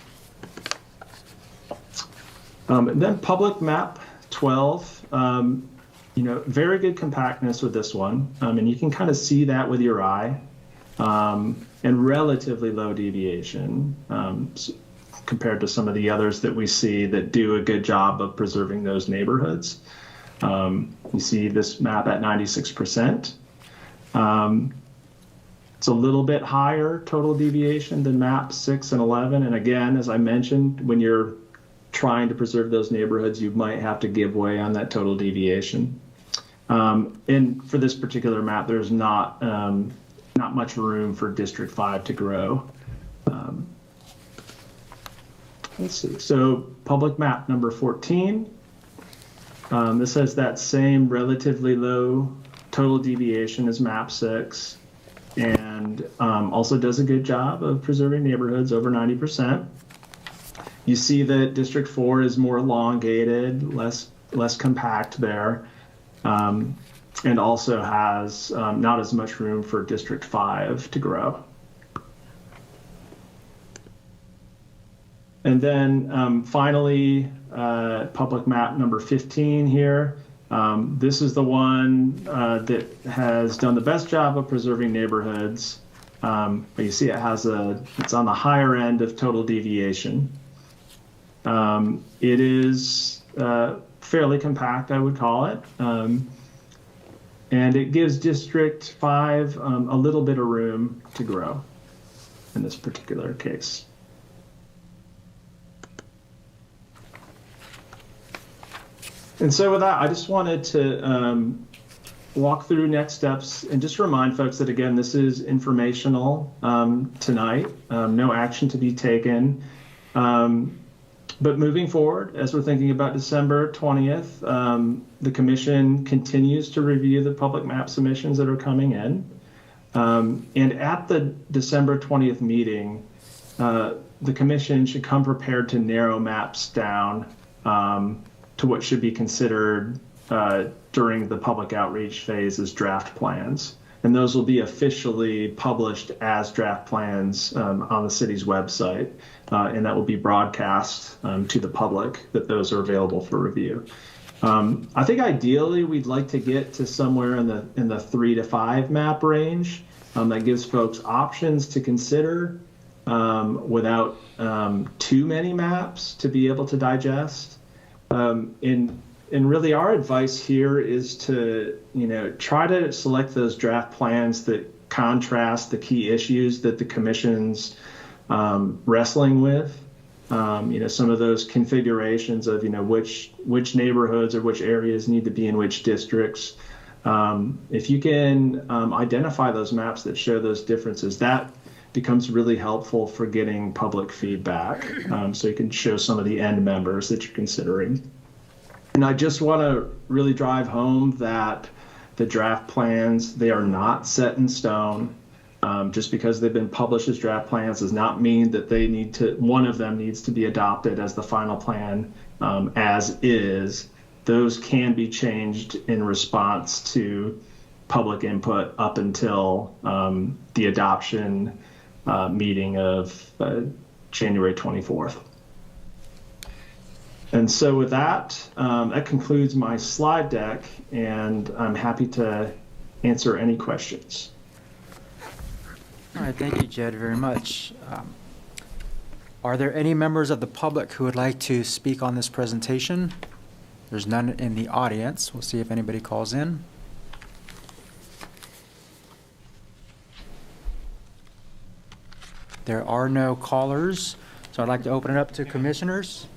And then public map 12, very good compactness with this one. And you can kind of see that with your eye, and relatively low deviation compared to some of the others that we see that do a good job of preserving those neighborhoods. You see this map at 96%. It's a little bit higher total deviation than map 6 and 11. And again, as I mentioned, when you're trying to preserve those neighborhoods, you might have to give way on that total deviation. And for this particular map, there's not much room for District 5 to grow. Let's see. So public map number 14. This has that same relatively low total deviation as map 6, and also does a good job of preserving neighborhoods over 90%. You see that District 4 is more elongated, less compact there, and also has not as much room for District 5 to grow. And then finally, public map number 15 here. This is the one that has done the best job of preserving neighborhoods. But you see it's on the higher end of total deviation. It is fairly compact, I would call it. And it gives District 5 a little bit of room to grow in this particular case. And so with that, I just wanted to walk through next steps and just remind folks that, again, this is informational tonight, no action to be taken. But moving forward, as we're thinking about December 20th, the commission continues to review the public map submissions that are coming in. And at the December 20th meeting, the commission should come prepared to narrow maps down to what should be considered during the public outreach phase as draft plans. And those will be officially published as draft plans on the city's website. And that will be broadcast to the public that those are available for review. I think ideally we'd like to get to somewhere in the 3 to 5 map range. That gives folks options to consider without too many maps to be able to digest. And really our advice here is to, try to select those draft plans that contrast the key issues that the commission's wrestling with. Some of those configurations of, which neighborhoods or which areas need to be in which districts. If you can identify those maps that show those differences, that becomes really helpful for getting public feedback. So you can show some of the end members that you're considering. And I just want to really drive home that the draft plans, they are not set in stone. Just because they've been published as draft plans does not mean that one of them needs to be adopted as the final plan as is. Those can be changed in response to public input up until the adoption meeting of January 24th. And so with that, that concludes my slide deck, and I'm happy to answer any questions. All right, thank you, Jed, very much. Are there any members of the public who would like to speak on this presentation? There's none in the audience. We'll see if anybody calls in. There are no callers, so I'd like to open it up to commissioners.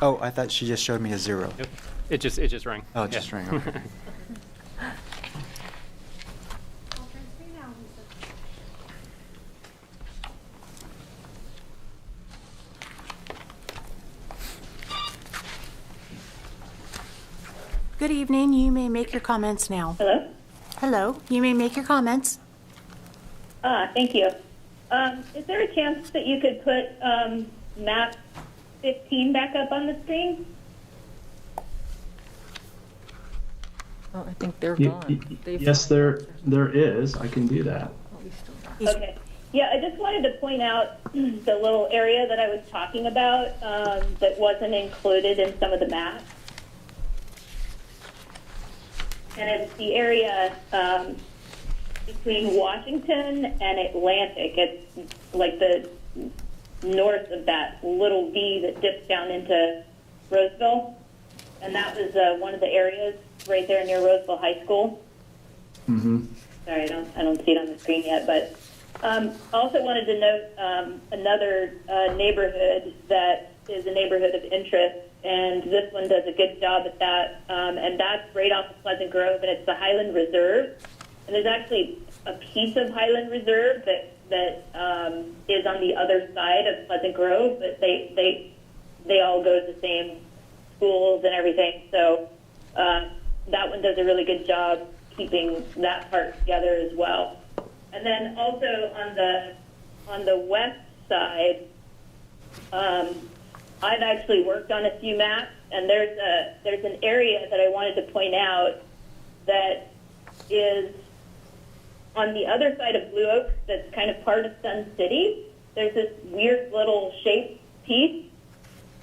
Oh, I thought she just showed me a 0. Yep. It just rang. Oh, it just rang. Okay. Good evening. You may make your comments now. Hello? Hello. You may make your comments. Thank you. Is there a chance that you could put map 15 back up on the screen? Oh, I think they're gone. Yes, there is. I can do that. Okay. Yeah, I just wanted to point out the little area that I was talking about that wasn't included in some of the maps. And it's the area between Washington and Atlantic. It's like the north of that little V that dips down into Roseville. And that was one of the areas right there near Roseville High School. Mm-hmm. Sorry, I don't see it on the screen yet, but I also wanted to note another neighborhood that is a neighborhood of interest, and this one does a good job at that, and that's right off of Pleasant Grove, and it's the Highland Reserve. And there's actually a piece of Highland Reserve that is on the other side of Pleasant Grove, but they all go to the same schools and everything. So that one does a really good job keeping that part together as well. And then also on the west side, I've actually worked on a few maps, and there's an area that I wanted to point out that is on the other side of Blue Oak that's kind of part of Sun City. There's this weird little shaped piece,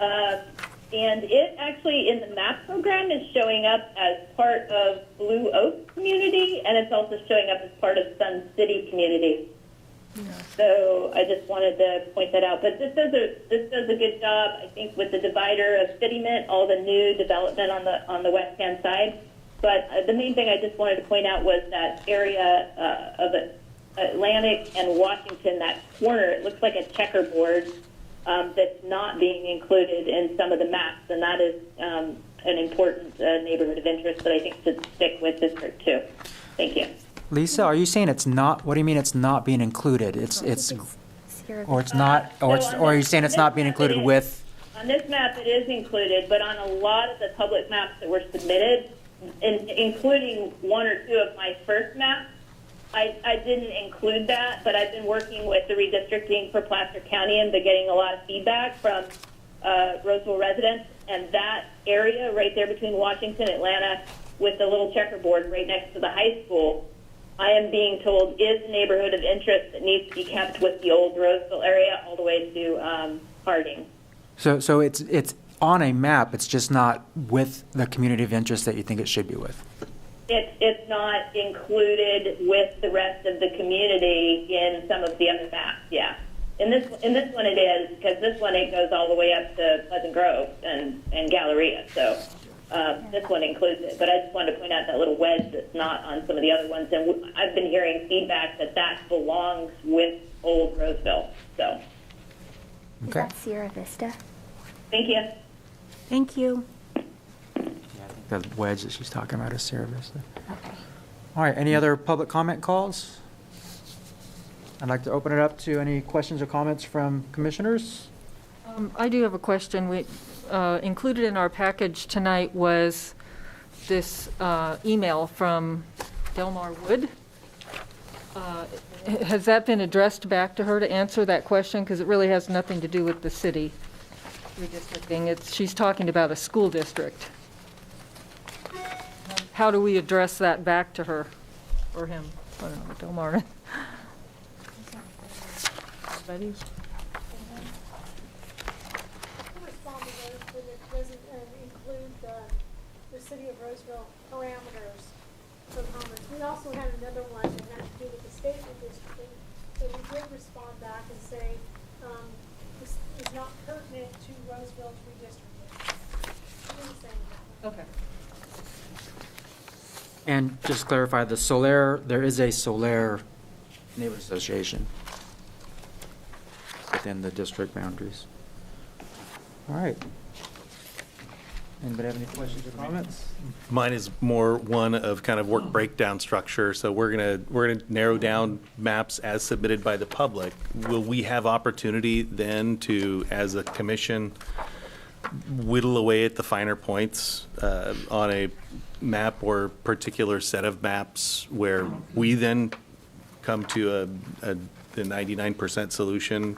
and it actually in the map program is showing up as part of Blue Oak community, and it's also showing up as part of Sun City community. Yeah. So I just wanted to point that out. But this does a good job, I think, with the divider of Citymint, all the new development on the west hand side. But the main thing I just wanted to point out was that area of Atlantic and Washington, that corner. It looks like a checkerboard that's not being included in some of the maps, and that is an important neighborhood of interest that I think should stick with District 2. Thank you. Lisa, are you saying it's not, what do you mean it's not being included? Or it's not, or are you saying it's not being included with? On this map, it is included, but on a lot of the public maps that were submitted, including one or two of my first maps, I didn't include that, but I've been working with the redistricting for Placer County and been getting a lot of feedback from Roseville residents, and that area right there between Washington and Atlanta with the little checkerboard right next to the high school, I am being told is a neighborhood of interest that needs to be kept with the old Roseville area all the way to Harding. So it's on a map, it's just not with the community of interest that you think it should be with? It's not included with the rest of the community in some of the other maps, yeah. In this one it is, because this one it goes all the way up to Pleasant Grove and Galleria, so this one includes it. But I just wanted to point out that little wedge that's not on some of the other ones, and I've been hearing feedback that belongs with Old Roseville, so. Is that Sierra Vista? Thank you. Thank you. The wedge that she's talking about is Sierra Vista. Okay. All right, any other public comment calls? I'd like to open it up to any questions or comments from commissioners. I do have a question. We included in our package tonight was this email from Delmar Wood. Has that been addressed back to her to answer that question? Because it really has nothing to do with the city redistricting. She's talking about a school district. How do we address that back to her or him? I don't know, Delmar. Anybody? Respond to those, but it doesn't include the city of Roseville parameters for comments. We also had another one that had to do with the state redistricting, so we did respond back and say this is not pertinent to Roseville's redistricting. We didn't say that. Okay. And just clarify, the Solaire, there is a Solaire neighborhood association within the district boundaries. All right. Anybody have any questions or comments? Mine is more one of kind of work breakdown structure. So we're gonna narrow down maps as submitted by the public. Will we have opportunity then to, as a commission, whittle away at the finer points on a map or particular set of maps where we then come to the 99% solution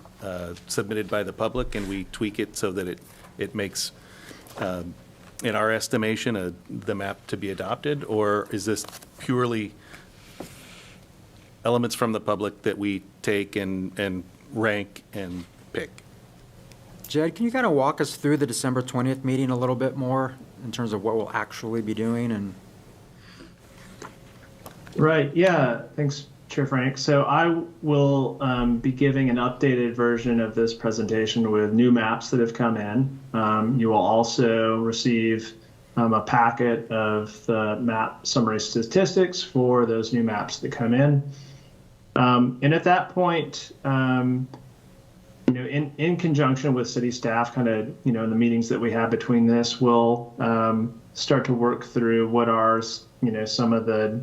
submitted by the public, and we tweak it so that it makes, in our estimation, the map to be adopted? Or is this purely elements from the public that we take and rank and pick? Jed, can you kind of walk us through the December 20th meeting a little bit more in terms of what we'll actually be doing? And Right, yeah, thanks, Chair Frank. So I will be giving an updated version of this presentation with new maps that have come in. You will also receive a packet of the map summary statistics for those new maps that come in. And at that point, in conjunction with city staff, kind of, in the meetings that we have between this, we'll start to work through what are, some of the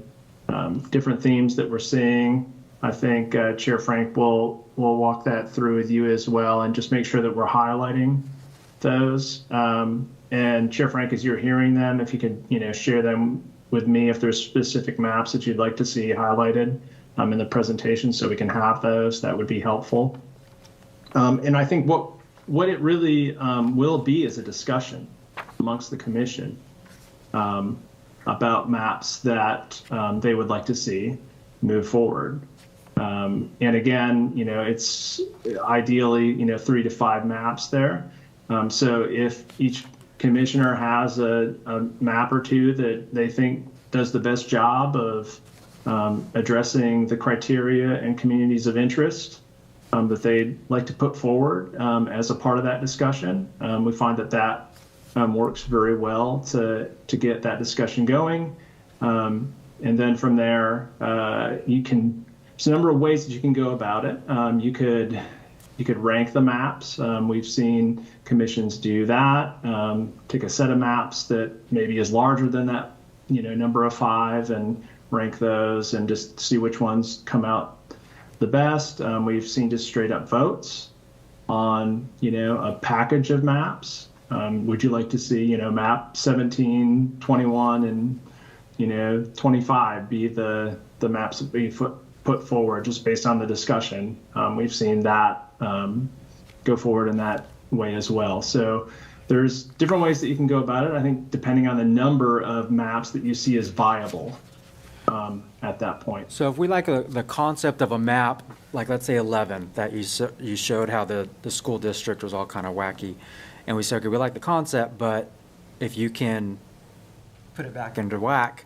different themes that we're seeing. I think Chair Frank will walk that through with you as well, and just make sure that we're highlighting those. And Chair Frank, as you're hearing them, if you could, share them with me if there's specific maps that you'd like to see highlighted in the presentation, so we can have those, that would be helpful. And I think what it really will be is a discussion amongst the commission about maps that they would like to see move forward. And again, it's ideally, 3 to 5 maps there. So if each commissioner has a map or two that they think does the best job of addressing the criteria and communities of interest that they'd like to put forward as a part of that discussion, we find that works very well to get that discussion going. And then from there, there's a number of ways that you can go about it. You could rank the maps. We've seen commissions do that. Take a set of maps that maybe is larger than that, number of 5, and rank those and just see which ones come out the best. We've seen just straight up votes on, a package of maps. Would you like to see, map 17, 21, and, 25 be the maps that be put forward just based on the discussion? We've seen that go forward in that way as well. So there's different ways that you can go about it, I think, depending on the number of maps that you see as viable at that point. So if we like the concept of a map, like let's say 11, that you showed how the school district was all kind of wacky, and we said, okay, we like the concept, but if you can put it back into whack,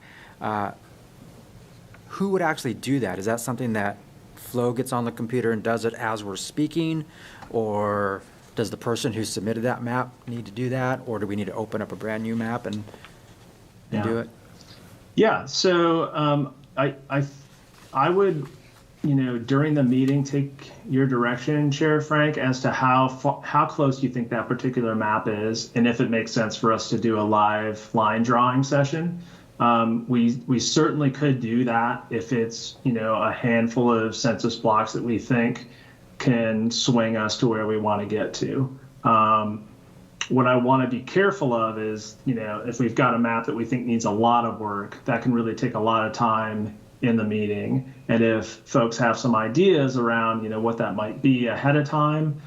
who would actually do that? Is that something that Flo gets on the computer and does it as we're speaking? Or does the person who submitted that map need to do that? Or do we need to open up a brand new map and do it? Yeah, so I would, during the meeting, take your direction, Sheriff Frank, as to how close you think that particular map is, and if it makes sense for us to do a live line drawing session. We certainly could do that if it's, a handful of census blocks that we think can swing us to where we want to get to. What I want to be careful of is, if we've got a map that we think needs a lot of work, that can really take a lot of time in the meeting. And if folks have some ideas around, what that might be ahead of time,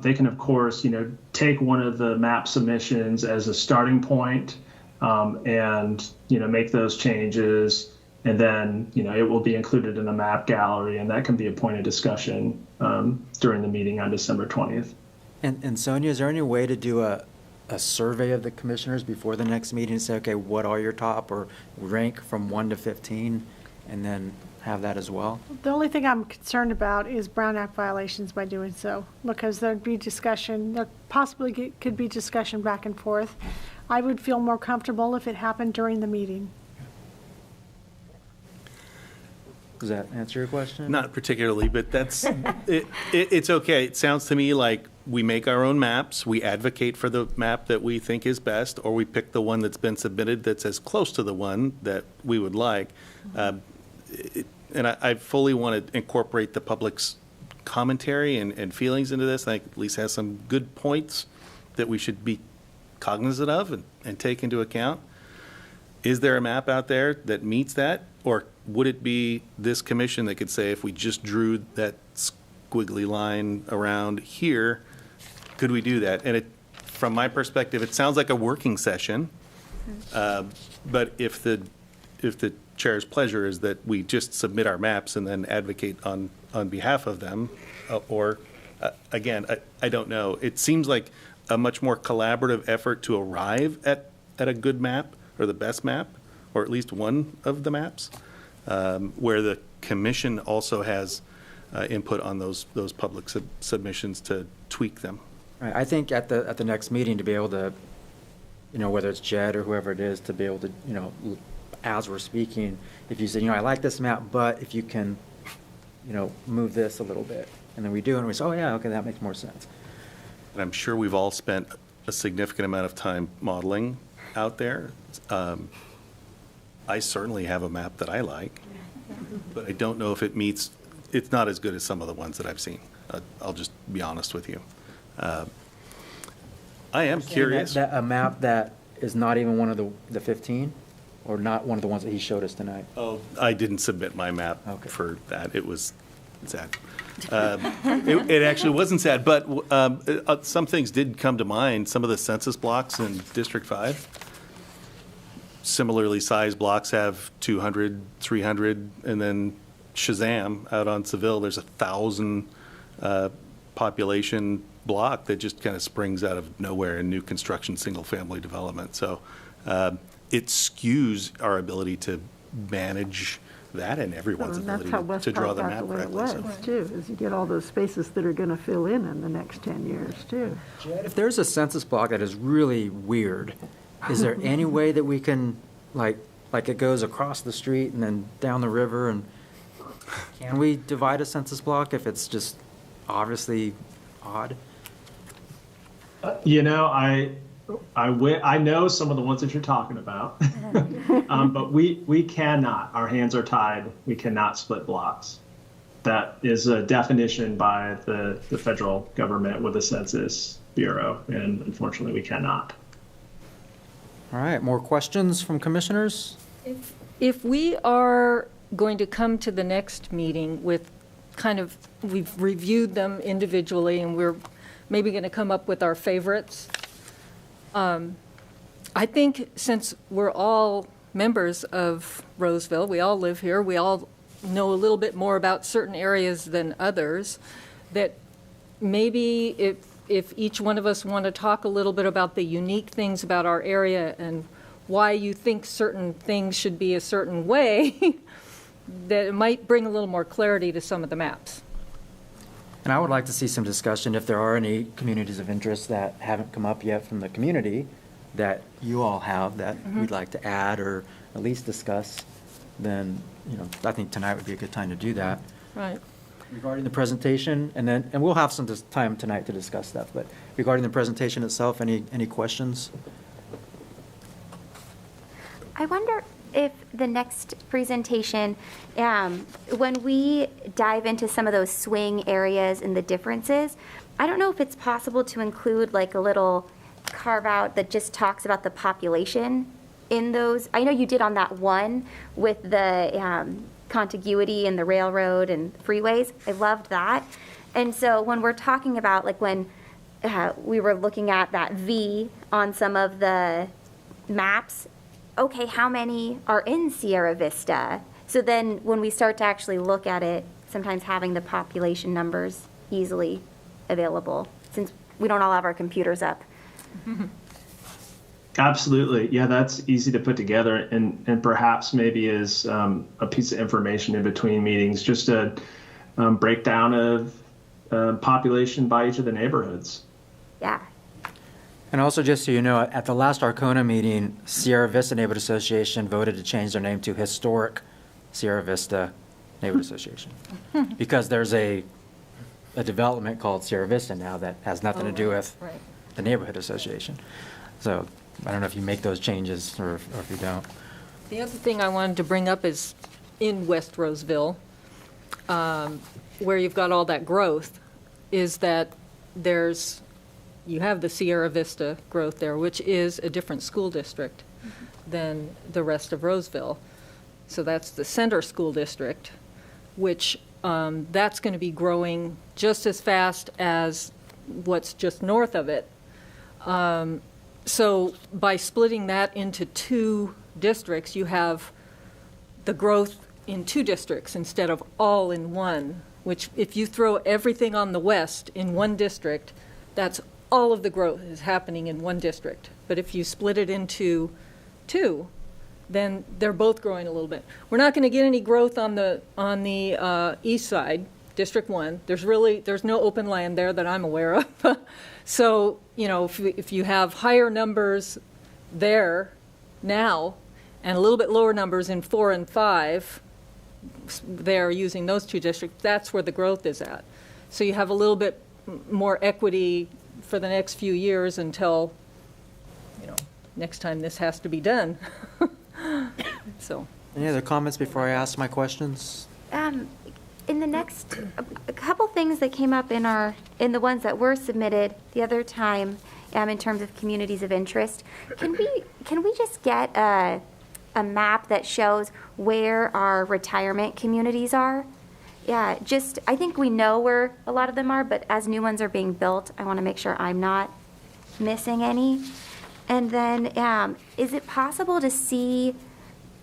they can, of course, take one of the map submissions as a starting point and, make those changes. And then, it will be included in the map gallery, and that can be a point of discussion during the meeting on December 20th. And Sonia, is there any way to do a survey of the commissioners before the next meeting and say, okay, what are your top, or rank from 1 to 15, and then have that as well? The only thing I'm concerned about is Brown Act violations by doing so, because there'd be discussion, there possibly could be discussion back and forth. I would feel more comfortable if it happened during the meeting. Does that answer your question? Not particularly, but that's, it's okay. It sounds to me like we make our own maps, we advocate for the map that we think is best, or we pick the one that's been submitted that's as close to the one that we would like. And I fully want to incorporate the public's commentary and feelings into this. I think Lisa has some good points that we should be cognizant of and take into account. Is there a map out there that meets that? Or would it be this commission that could say, if we just drew that squiggly line around here, could we do that? And from my perspective, it sounds like a working session. But if the chair's pleasure is that we just submit our maps and then advocate on behalf of them, again, I don't know. It seems like a much more collaborative effort to arrive at a good map, or the best map, or at least one of the maps, where the commission also has input on those public submissions to tweak them. Right. I think at the next meeting, to be able to, whether it's Jed or whoever it is, to be able to, as we're speaking, if you say, I like this map, but if you can, move this a little bit, and then we do, and we say, oh yeah, okay, that makes more sense. And I'm sure we've all spent a significant amount of time modeling out there. I certainly have a map that I like, but I don't know if it's not as good as some of the ones that I've seen. I'll just be honest with you. I am curious. That a map that is not even one of the 15, or not one of the ones that he showed us tonight? Oh, I didn't submit my map for that. It was sad. It actually wasn't sad, but some things did come to mind. Some of the census blocks in District 5, similarly sized blocks, have 200, 300, and then Shazam out on Seville, there's 1,000 population block that just kind of springs out of nowhere in new construction, single-family development. So it skews our ability to manage that and everyone's ability to draw the map correctly. That's how West Park got the way it was, too, is you get all those spaces that are going to fill in the next 10 years, too. Jed, if there's a census block that is really weird, is there any way that we can, like it goes across the street and then down the river, and can we divide a census block if it's just obviously odd? I know some of the ones that you're talking about, but we cannot. Our hands are tied. We cannot split blocks. That is a definition by the federal government with the Census Bureau, and unfortunately, we cannot. All right, more questions from commissioners? If we are going to come to the next meeting with we've reviewed them individually and we're maybe going to come up with our favorites, I think since we're all members of Roseville, we all live here, we all know a little bit more about certain areas than others, that maybe if each one of us want to talk a little bit about the unique things about our area and why you think certain things should be a certain way, that it might bring a little more clarity to some of the maps. And I would like to see some discussion if there are any communities of interest that haven't come up yet from the community that you all have that we'd like to add or at least discuss, then, I think tonight would be a good time to do that. Right. Regarding the presentation, and we'll have some time tonight to discuss stuff, but regarding the presentation itself, any questions? I wonder if the next presentation, when we dive into some of those swing areas and the differences, I don't know if it's possible to include like a little carve out that just talks about the population in those. I know you did on that one with the contiguity and the railroad and freeways. I loved that. And so when we're talking about like when we were looking at that V on some of the maps, okay, how many are in Sierra Vista? So then when we start to actually look at it, sometimes having the population numbers easily available, since we don't all have our computers up. Absolutely. Yeah, that's easy to put together and perhaps maybe as a piece of information in between meetings, just a breakdown of population by each of the neighborhoods. Yeah. And also, just so you know, at the last Arcona meeting, Sierra Vista Neighborhood Association voted to change their name to Historic Sierra Vista Neighborhood Association. Because there's a development called Sierra Vista now that has nothing to do with the neighborhood association. So I don't know if you make those changes or if you don't. The other thing I wanted to bring up is in West Roseville, where you've got all that growth, is that you have the Sierra Vista growth there, which is a different school district than the rest of Roseville. So that's the center school district, which that's going to be growing just as fast as what's just north of it. So by splitting that into two districts, you have the growth in two districts instead of all in one, which if you throw everything on the west in one district, that's all of the growth is happening in one district. But if you split it into two, then they're both growing a little bit. We're not going to get any growth on the east side, District 1. There's no open land there that I'm aware of. So, if you have higher numbers there now and a little bit lower numbers in 4 and 5, they're using those two districts, that's where the growth is at. So you have a little bit more equity for the next few years until, next time this has to be done. So. Any other comments before I ask my questions? In the next, a couple things that came up in the ones that were submitted the other time, in terms of communities of interest, can we just get a map that shows where our retirement communities are? Yeah, I think we know where a lot of them are, but as new ones are being built, I want to make sure I'm not missing any. And then, is it possible to see,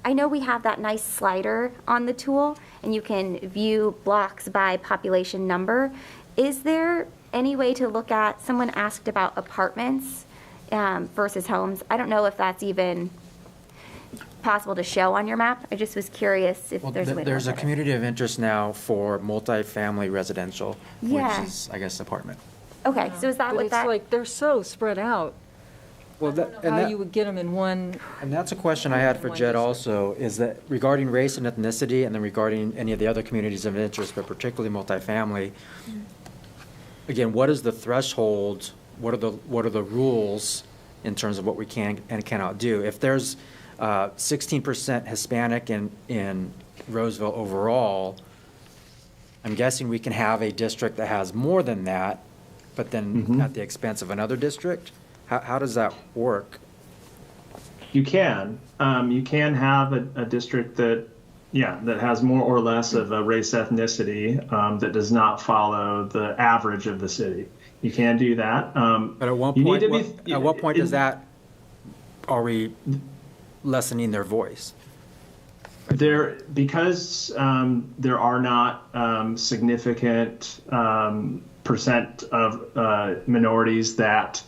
I know we have that nice slider on the tool, and you can view blocks by population number. Is there any way to look at, someone asked about apartments versus homes. I don't know if that's even possible to show on your map. I just was curious if there's a way to There's a look at it. community of interest now for multifamily residential, Yeah. which is, I guess, apartment. Okay, so is that But what it's that? like, they're so spread out. Well, How you would get them in one, And that's a question I had for Jed also, is that regarding race and ethnicity, and then regarding any of the other communities of interest, but particularly multifamily, again, what is the threshold, what are the rules in terms of what we can and cannot do. If there's 16% Hispanic in Roseville overall, I'm guessing we can have a district that has more than that, but then at the expense of another district? How does that work? You can. You can have a district that has more or less of a race ethnicity that does not follow the average of the city. You can do that. But at what point does that, are we lessening their voice? Because there are not significant percent of minorities that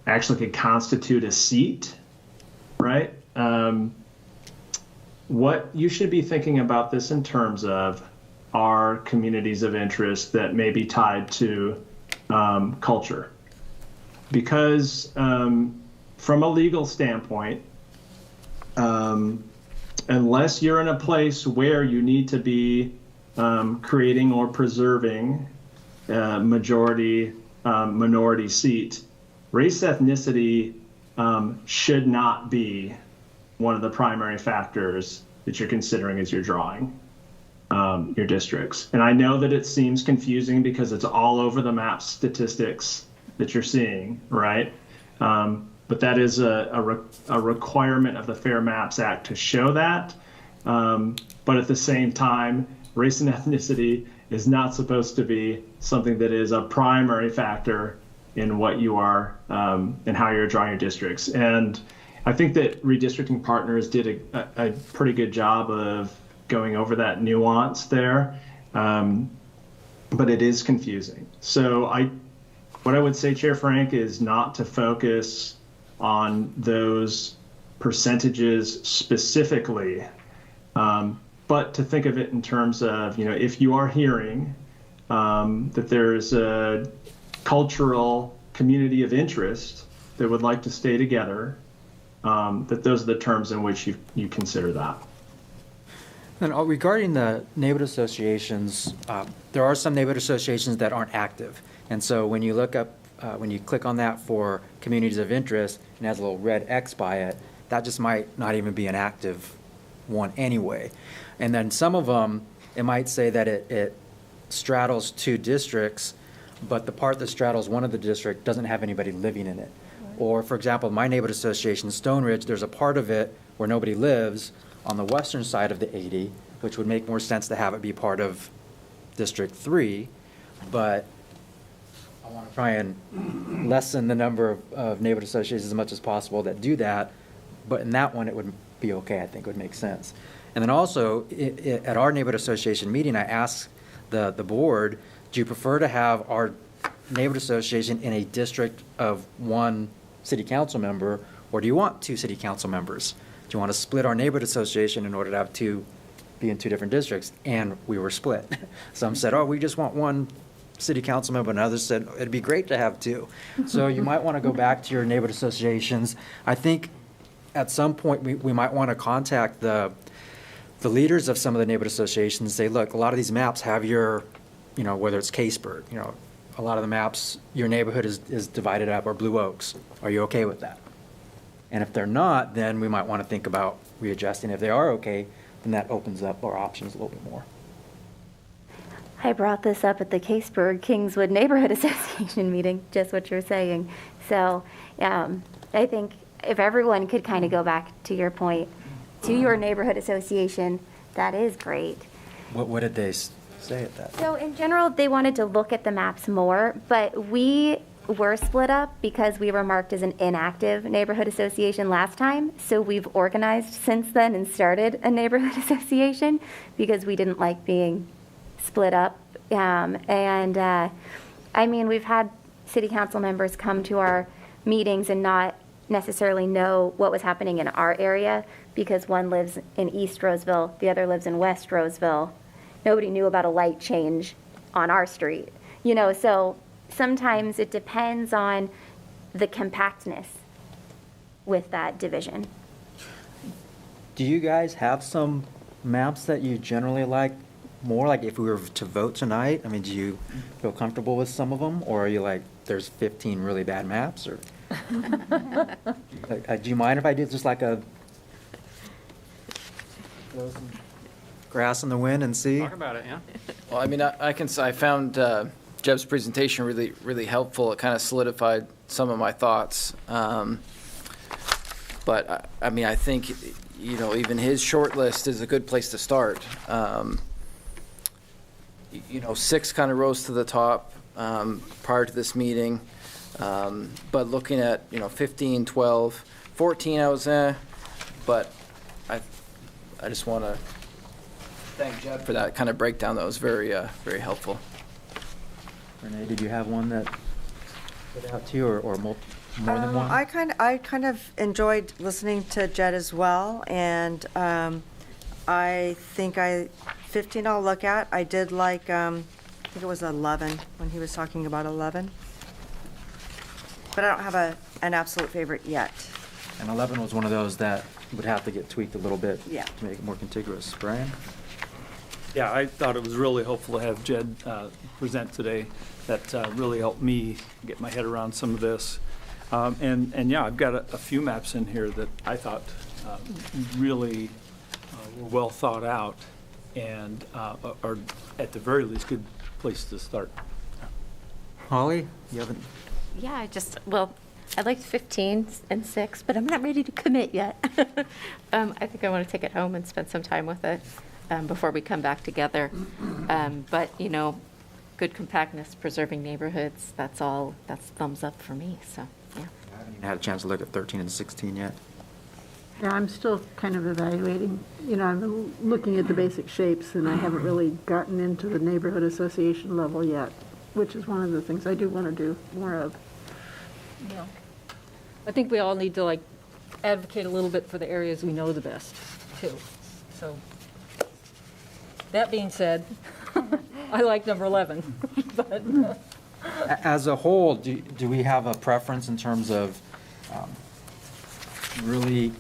actually could constitute a seat, right? What you should be thinking about this in terms of are communities of interest that may be tied to culture. Because from a legal standpoint, unless you're in a place where you need to be creating or preserving majority minority seat, race ethnicity should not be one of the primary factors that you're considering as you're drawing your districts. And I know that it seems confusing because it's all over the map statistics that you're seeing, right? But that is a requirement of the Fair Maps Act to show that. But at the same time, race and ethnicity is not supposed to be something that is a primary factor in what you are and how you're drawing your districts. And I think that Redistricting Partners did a pretty good job of going over that nuance there, but it is confusing. So what I would say, Chair Frank, is not to focus on those percentages specifically, but to think of it in terms of, if you are hearing that there's a cultural community of interest that would like to stay together, that those are the terms in which you consider that. And regarding the neighborhood associations, there are some neighborhood associations that aren't active. And so when you look up, when you click on that for communities of interest and it has a little red X by it, that just might not even be an active one anyway. And then some of them, it might say that it straddles two districts, but the part that straddles one of the district doesn't have anybody living in it. Or, for example, my neighborhood association, Stone Ridge, there's a part of it where nobody lives on the western side of the 80, which would make more sense to have it be part of District 3. But I want to try and lessen the number of neighborhood associations as much as possible that do that. But in that one, it would be okay, I think, it would make sense. And then also, at our neighborhood association meeting, I asked the board, do you prefer to have our neighborhood association in a district of one city council member, or do you want two city council members? Do you want to split our neighborhood association in order to have be in two different districts? And we were split. Some said, we just want one city council member, and others said, it'd be great to have two. So you might want to go back to your neighborhood associations. I think at some point we might want to contact the leaders of some of the neighborhood associations and say, look, a lot of these maps have your, whether it's Caseburg, a lot of the maps, your neighborhood is divided up, or Blue Oaks. Are you okay with that? And if they're not, then we might want to think about readjusting. If they are okay, then that opens up our options a little bit more. I brought this up at the Caseburg Kingswood Neighborhood Association meeting, just what you're saying. So I think if everyone could kind of go back to your point, to your neighborhood association, that is great. What did they say at that? So in general, they wanted to look at the maps more, but we were split up because we were marked as an inactive neighborhood association last time. So we've organized since then and started a neighborhood association because we didn't like being split up. I mean, we've had city council members come to our meetings and not necessarily know what was happening in our area because one lives in East Roseville, the other lives in West Roseville. Nobody knew about a light change on our street, so sometimes it depends on the compactness with that division. Do you guys have some maps that you generally like more? Like if we were to vote tonight, I mean, do you feel comfortable with some of them? Or are you like, there's 15 really bad maps? Or Do you mind if I did just like a throw some grass in the wind and see? Talk about it, yeah. Well, I mean, I found Jeb's presentation really, really helpful. It kind of solidified some of my thoughts. But I mean, I think, even his short list is a good place to start. 6 kind of rose to the top prior to this meeting. But looking at, 15, 12, 14, I was but I just want to thank Jeb for that kind of breakdown. That was very, very helpful. Renee, did you have one that stood out to you, or more than one? I kind of enjoyed listening to Jed as well, and I think 15 I'll look at. I did like, I think it was 11, when he was talking about 11. But I don't have an absolute favorite yet. And 11 was one of those that would have to get tweaked a little bit Yeah. to make it more contiguous. Brian? Yeah, I thought it was really helpful to have Jed present today. That really helped me get my head around some of this. And yeah, I've got a few maps in here that I thought really were well thought out and are at the very least good place to start. Holly? You haven't? Yeah, I liked 15 and 6, but I'm not ready to commit yet. I think I want to take it home and spend some time with it before we come back together. But, good compactness, preserving neighborhoods, that's thumbs up for me, so, yeah. I haven't even had a chance to look at 13 and 16 yet. Yeah, I'm still kind of evaluating, I'm looking at the basic shapes, and I haven't really gotten into the neighborhood association level yet, which is one of the things I do want to do more of. Yeah. I think we all need to advocate a little bit for the areas we know the best, too. So, that being said, I like number 11, but. As a whole, do we have a preference in terms of really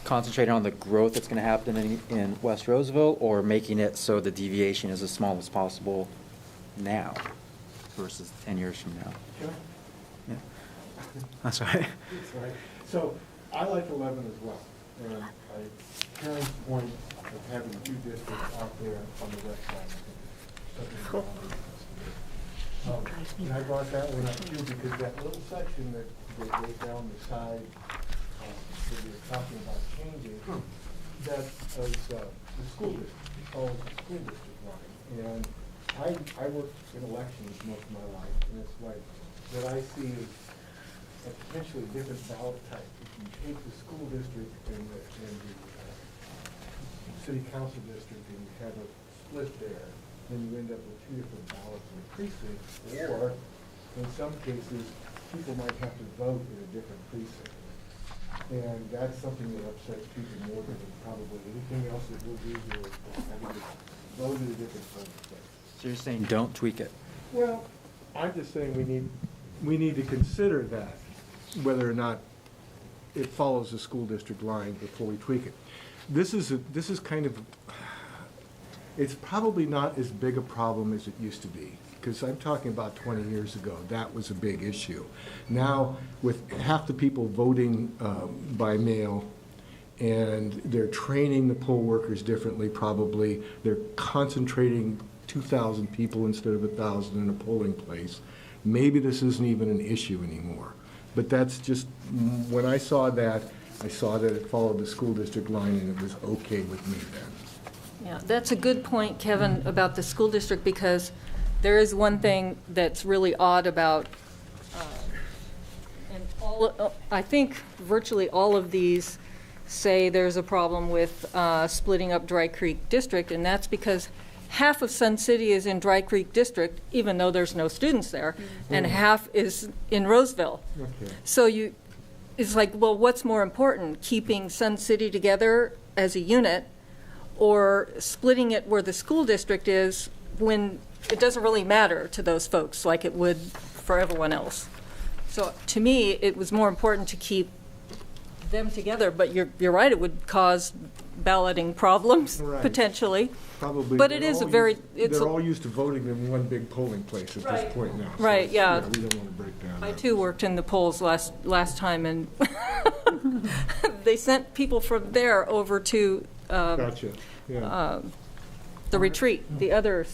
concentrating on the growth that's going to happen in West Roseville, or making it so the deviation is as small as possible now versus 10 years from now? Sure. Yeah. That's right. That's right. So I like 11 as well. And Karen's point of having 2 districts out there on the west side, I think is something that all of us do. And I brought that one up too because that little section that goes down the side that we were talking about changing, that is the school district. It's called the school district line. And I worked in elections most of my life, and it's like what I see is a potentially different ballot type. If you take the school district and the city council district and you have a split there, then you end up with 2 different ballots in the precinct, or in some cases, people might have to vote in a different precinct. And that's something that upsets people more than probably anything else that we'll do here, is having to vote in a different place. So you're saying don't tweak it? Well, I'm just saying we need to consider that, whether or not it follows the school district line before we tweak it. This is kind of, it's probably not as big a problem as it used to be, because I'm talking about 20 years ago, that was a big issue. Now, with half the people voting by mail, and they're training the poll workers differently probably, they're concentrating 2,000 people instead of 1,000 in a polling place, maybe this isn't even an issue anymore. But that's just, when I saw that it followed the school district line, and it was okay with me then. Yeah, that's a good point, Kevin, about the school district, because there is one thing that's really odd about, I think virtually all of these say there's a problem with splitting up Dry Creek District, and that's because half of Sun City is in Dry Creek District, even though there's no students there, and half is in Roseville. Okay. So it's like, well, what's more important, keeping Sun City together as a unit, or splitting it where the school district is when it doesn't really matter to those folks like it would for everyone else? So to me, it was more important to keep them together, but you're right, it would cause balloting problems, Right. potentially. Probably. But it is a very, it's, They're a- all used to voting in one big polling place at Right. this point now. so, Right, yeah. We don't want to break down. I that. too worked in the polls last time, and they sent people from there over to Gotcha, yeah. the retreat, the other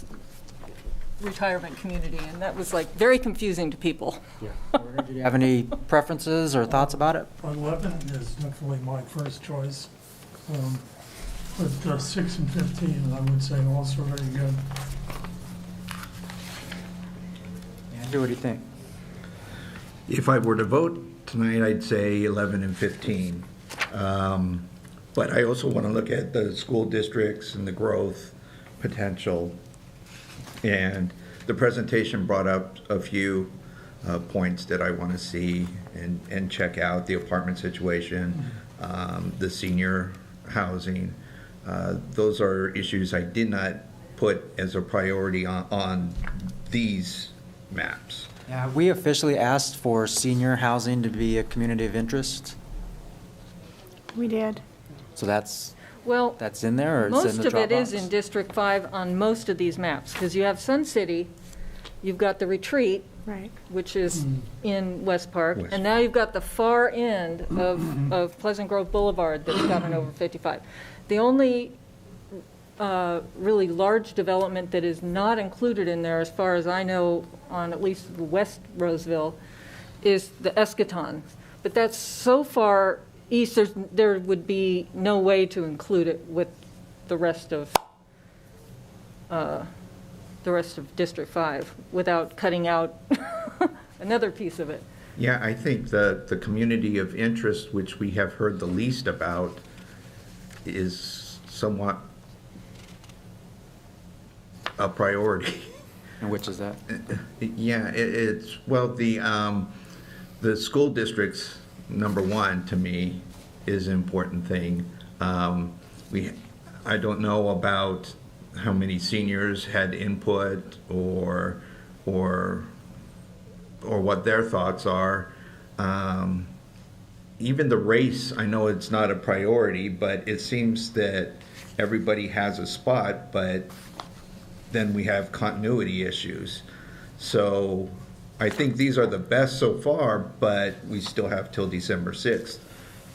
retirement community, and that was like very confusing to people. Do you have any preferences or thoughts about it? 11 is definitely my first choice. But 6 and 15, I would say also very good. Andrew, what do you think? If I were to vote tonight, I'd say 11 and 15. But I also want to look at the school districts and the growth potential. And the presentation brought up a few points that I want to see and check out: the apartment situation, the senior housing. Those are issues I did not put as a priority on these maps. Yeah, we officially asked for senior housing to be a community of interest. We did. So that's Well, in there, or is it in most the of it is Dropbox? in District 5 on most of these maps, because you have Sun City, you've got the retreat, Right. which is in West Park, West. and now you've got the far end of Pleasant Grove Boulevard that's got an over 55. The only really large development that is not included in there, as far as I know, on at least West Roseville, is the Eschaton. But that's so far east, there would be no way to include it with the rest of District 5 without cutting out another piece of it. Yeah, I think the community of interest, which we have heard the least about, is somewhat a priority. And which is that? Yeah, it's, well, the school districts, number one, to me, is an important thing. I don't know about how many seniors had input or what their thoughts are. Even the race, I know it's not a priority, but it seems that everybody has a spot, but then we have continuity issues. So I think these are the best so far, but we still have till December 6th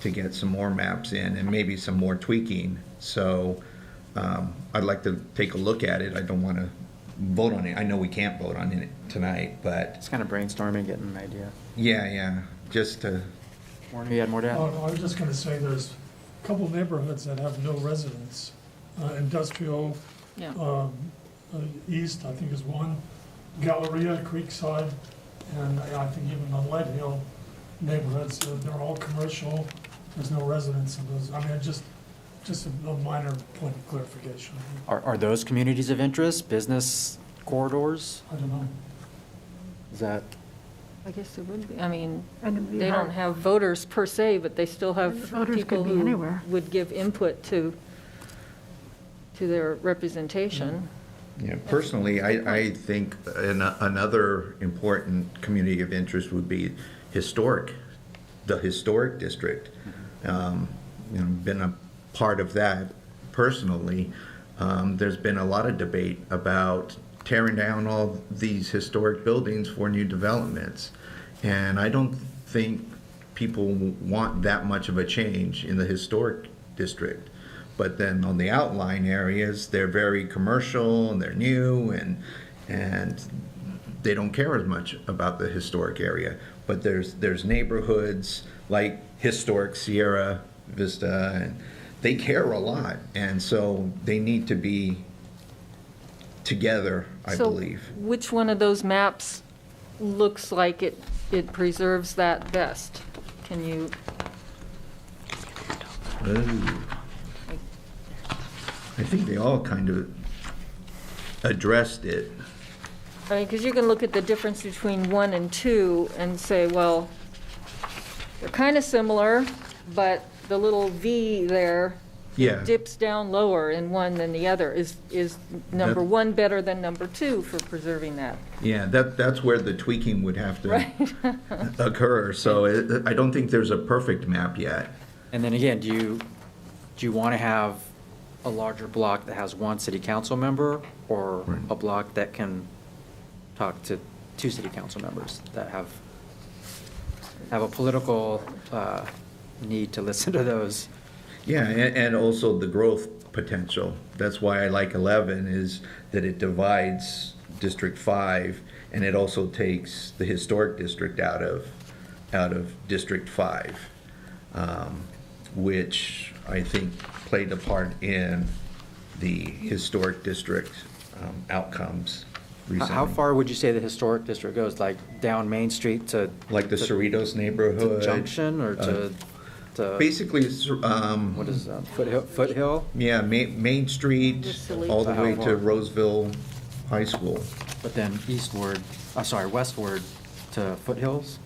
to get some more maps in and maybe some more tweaking. So I'd like to take a look at it. I don't want to vote on it. I know we can't vote on it tonight, but It's kind of brainstorming, getting an idea. yeah, just to, Warren, you had more to add? I was just going to say there's a couple neighborhoods that have no residents. Industrial Yeah. East, I think, is one. Galleria, Creekside, and I think even the Lead Hill neighborhoods, they're all commercial. There's no residents in those. I mean, just a minor point of clarification. Are those communities of interest, business corridors? I don't know. Is that, I guess it would be, I mean, And it'd be they hard- don't have voters per se, but they still have Voters could people be who anywhere. would give input to their representation. yeah, personally, I think another important community of interest would be the historic district. Been a part of that personally. There's been a lot of debate about tearing down all these historic buildings for new developments. And I don't think people want that much of a change in the historic district. But then on the outlying areas, they're very commercial and they're new and they don't care as much about the historic area. But there's neighborhoods like historic Sierra Vista, and they care a lot. And so they need to be together, I believe. So which one of those maps looks like it preserves that best? Can you, Ooh. I think they all kind of addressed it. I mean, because you can look at the difference between 1 and 2 and say, well, they're kind of similar, but the little V there Yeah. dips down lower in one than the other. Is number That- 1 better than number 2 for preserving that? Yeah, that's where the tweaking would have to Right. occur. So I don't think there's a perfect map yet. And then again, do you want to have a larger block that has one city council member, or Right. a block that can talk to two city council members that have a political need to listen to those? Yeah, and also the growth potential. That's why I like 11, is that it divides District 5, and it also takes the historic district out of District 5, which I think played a part in the historic district outcomes recently. How far would you say the historic district goes? Like down Main Street to? Like the Cerritos neighborhood. To Junction, or to? Basically, it's, What is Foothill? yeah, Main Street, all the way to Roseville High School. But then westward to Foothills?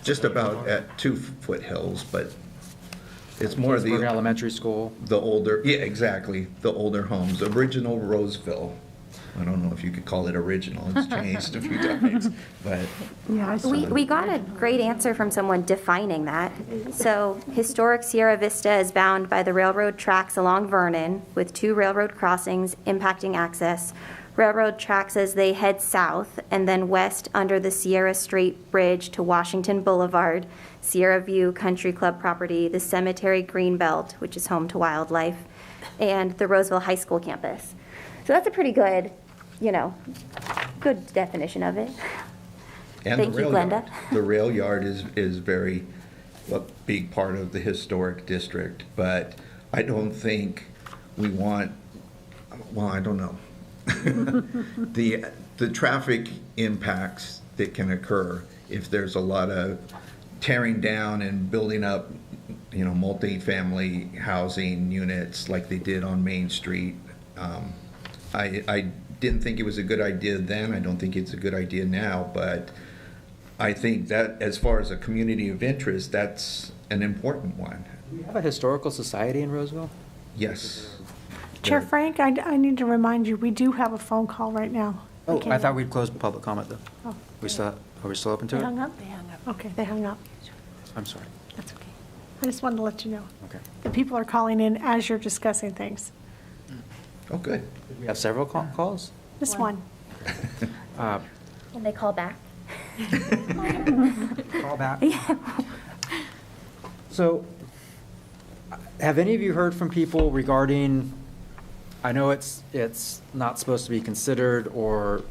Just about at 2 foothills, but it's more of Kingsburg the Elementary School. older, yeah, exactly, the older homes, original Roseville. I don't know if you could call it original, it's changed a few times, but. Yeah, I saw We got a great answer from someone defining that. So historic Sierra Vista is bound by the railroad tracks along Vernon with 2 railroad crossings impacting access. Railroad tracks as they head south and then west under the Sierra Strait Bridge to Washington Boulevard, Sierra View Country Club property, the Cemetery Greenbelt, which is home to wildlife, and the Roseville High School campus. So that's a pretty good, good definition of it. And Thank the you, rail Glenda. yard. The rail yard is very, a big part of the historic district, but I don't think we want, well, I don't know. The traffic impacts that can occur if there's a lot of tearing down and building up, multi-family housing units like they did on Main Street. I didn't think it was a good idea then. I don't think it's a good idea now, but I think that as far as a community of interest, that's an important one. Do we have a historical society in Roseville? Yes. Chair Frank, I need to remind you, we do have a phone call right now. Oh, Okay. I thought we'd closed public comment, though. Oh, Are we still open to They it? hung up? They hung up. Okay, they hung up. I'm sorry. That's okay. I just wanted to let you know. Okay. The people are calling in as you're discussing things. Oh, good. Did we have several calls? This one. Can they call back? Call back. So, have any of you heard from people regarding, I know it's not supposed to be considered, or,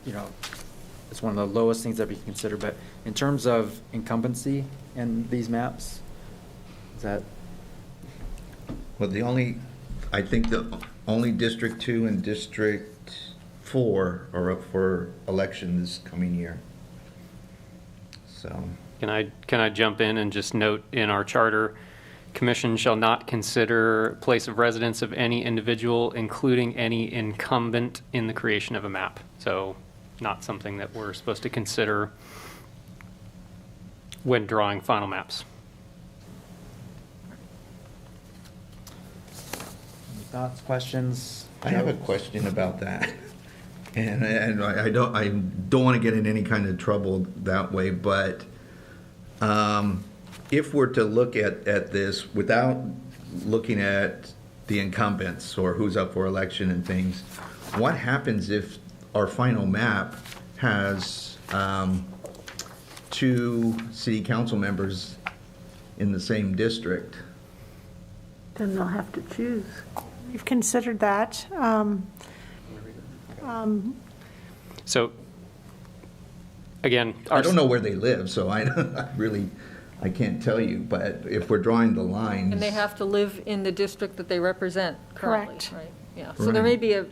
it's one of the lowest things that we can consider, but in terms of incumbency in these maps, is that? Well, I think the only District 2 and District 4 are up for election this coming year. So. Can I jump in and just note in our charter, commission shall not consider place of residence of any individual, including any incumbent, in the creation of a map. So not something that we're supposed to consider when drawing final maps. Any thoughts, questions? I have a question about that. And I don't want to get in any kind of trouble that way, but if we're to look at this without looking at the incumbents or who's up for election and things, what happens if our final map has 2 city council members in the same district? Then they'll have to choose. We've considered that. So, again, I don't know where they live, so I can't tell you, but if we're drawing the lines. And they have to live in the district that they represent currently, Correct. right? Yeah, so there may Right. be a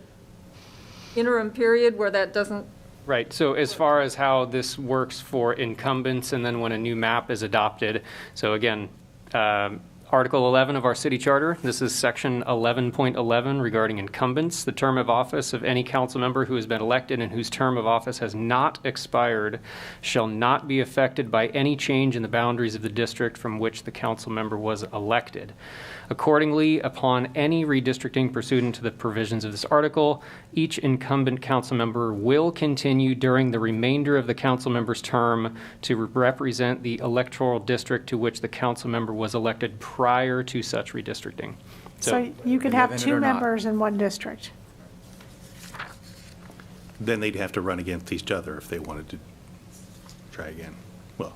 interim period where that doesn't, right, so as far as how this works for incumbents and then when a new map is adopted, so again, Article 11 of our city charter. This is section 11.11 regarding incumbents. The term of office of any council member who has been elected and whose term of office has not expired shall not be affected by any change in the boundaries of the district from which the council member was elected. Accordingly, upon any redistricting pursuant to the provisions of this article, each incumbent council member will continue during the remainder of the council member's term to represent the electoral district to which the council member was elected prior to such redistricting. So you could have two members in one district. Then they'd have to run against each other if they wanted to try again. Well,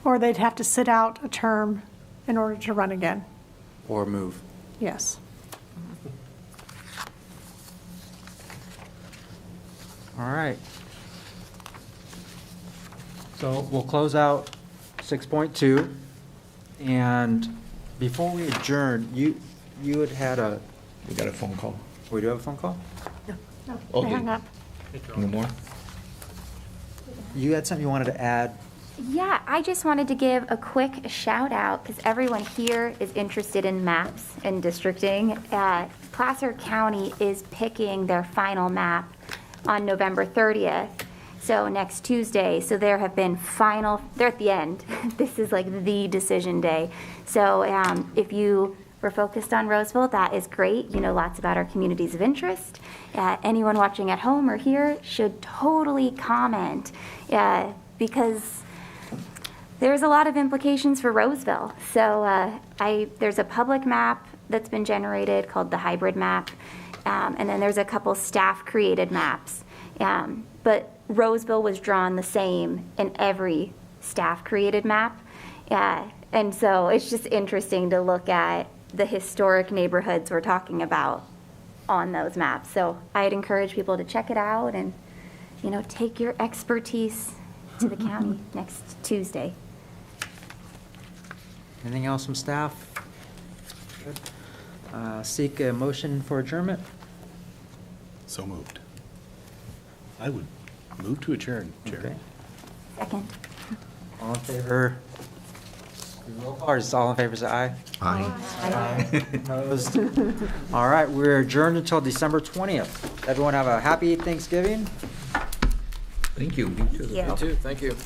Or they'd have to sit out a term in order to run again. Or move. Yes. All right. So we'll close out 6.2. And before we adjourn, you had a... We got a phone call. We do have a phone call? No, Okay. they hung up. No more? You had something you wanted to add? Yeah, I just wanted to give a quick shout out because everyone here is interested in maps and districting. Placer County is picking their final map on November 30th, so next Tuesday. So there have been they're at the end. This is like the decision day. So if you were focused on Roseville, that is great. You know lots about our communities of interest. Anyone watching at home or here should totally comment because there's a lot of implications for Roseville. So there's a public map that's been generated called the hybrid map, and then there's a couple staff-created maps. But Roseville was drawn the same in every staff-created map. And so it's just interesting to look at the historic neighborhoods we're talking about on those maps. So I'd encourage people to check it out and, take your expertise to the county next Tuesday. Anything else from staff? Good. Seek a motion for adjournment? so moved. I would move to adjourn, Chair. Okay. Second. All in favor? Roll call, or just all in favor, say aye. Aye. Opposed? All right, we're adjourned until December 20th. Everyone have a happy Thanksgiving. Thank you. Yeah. You too, thank you.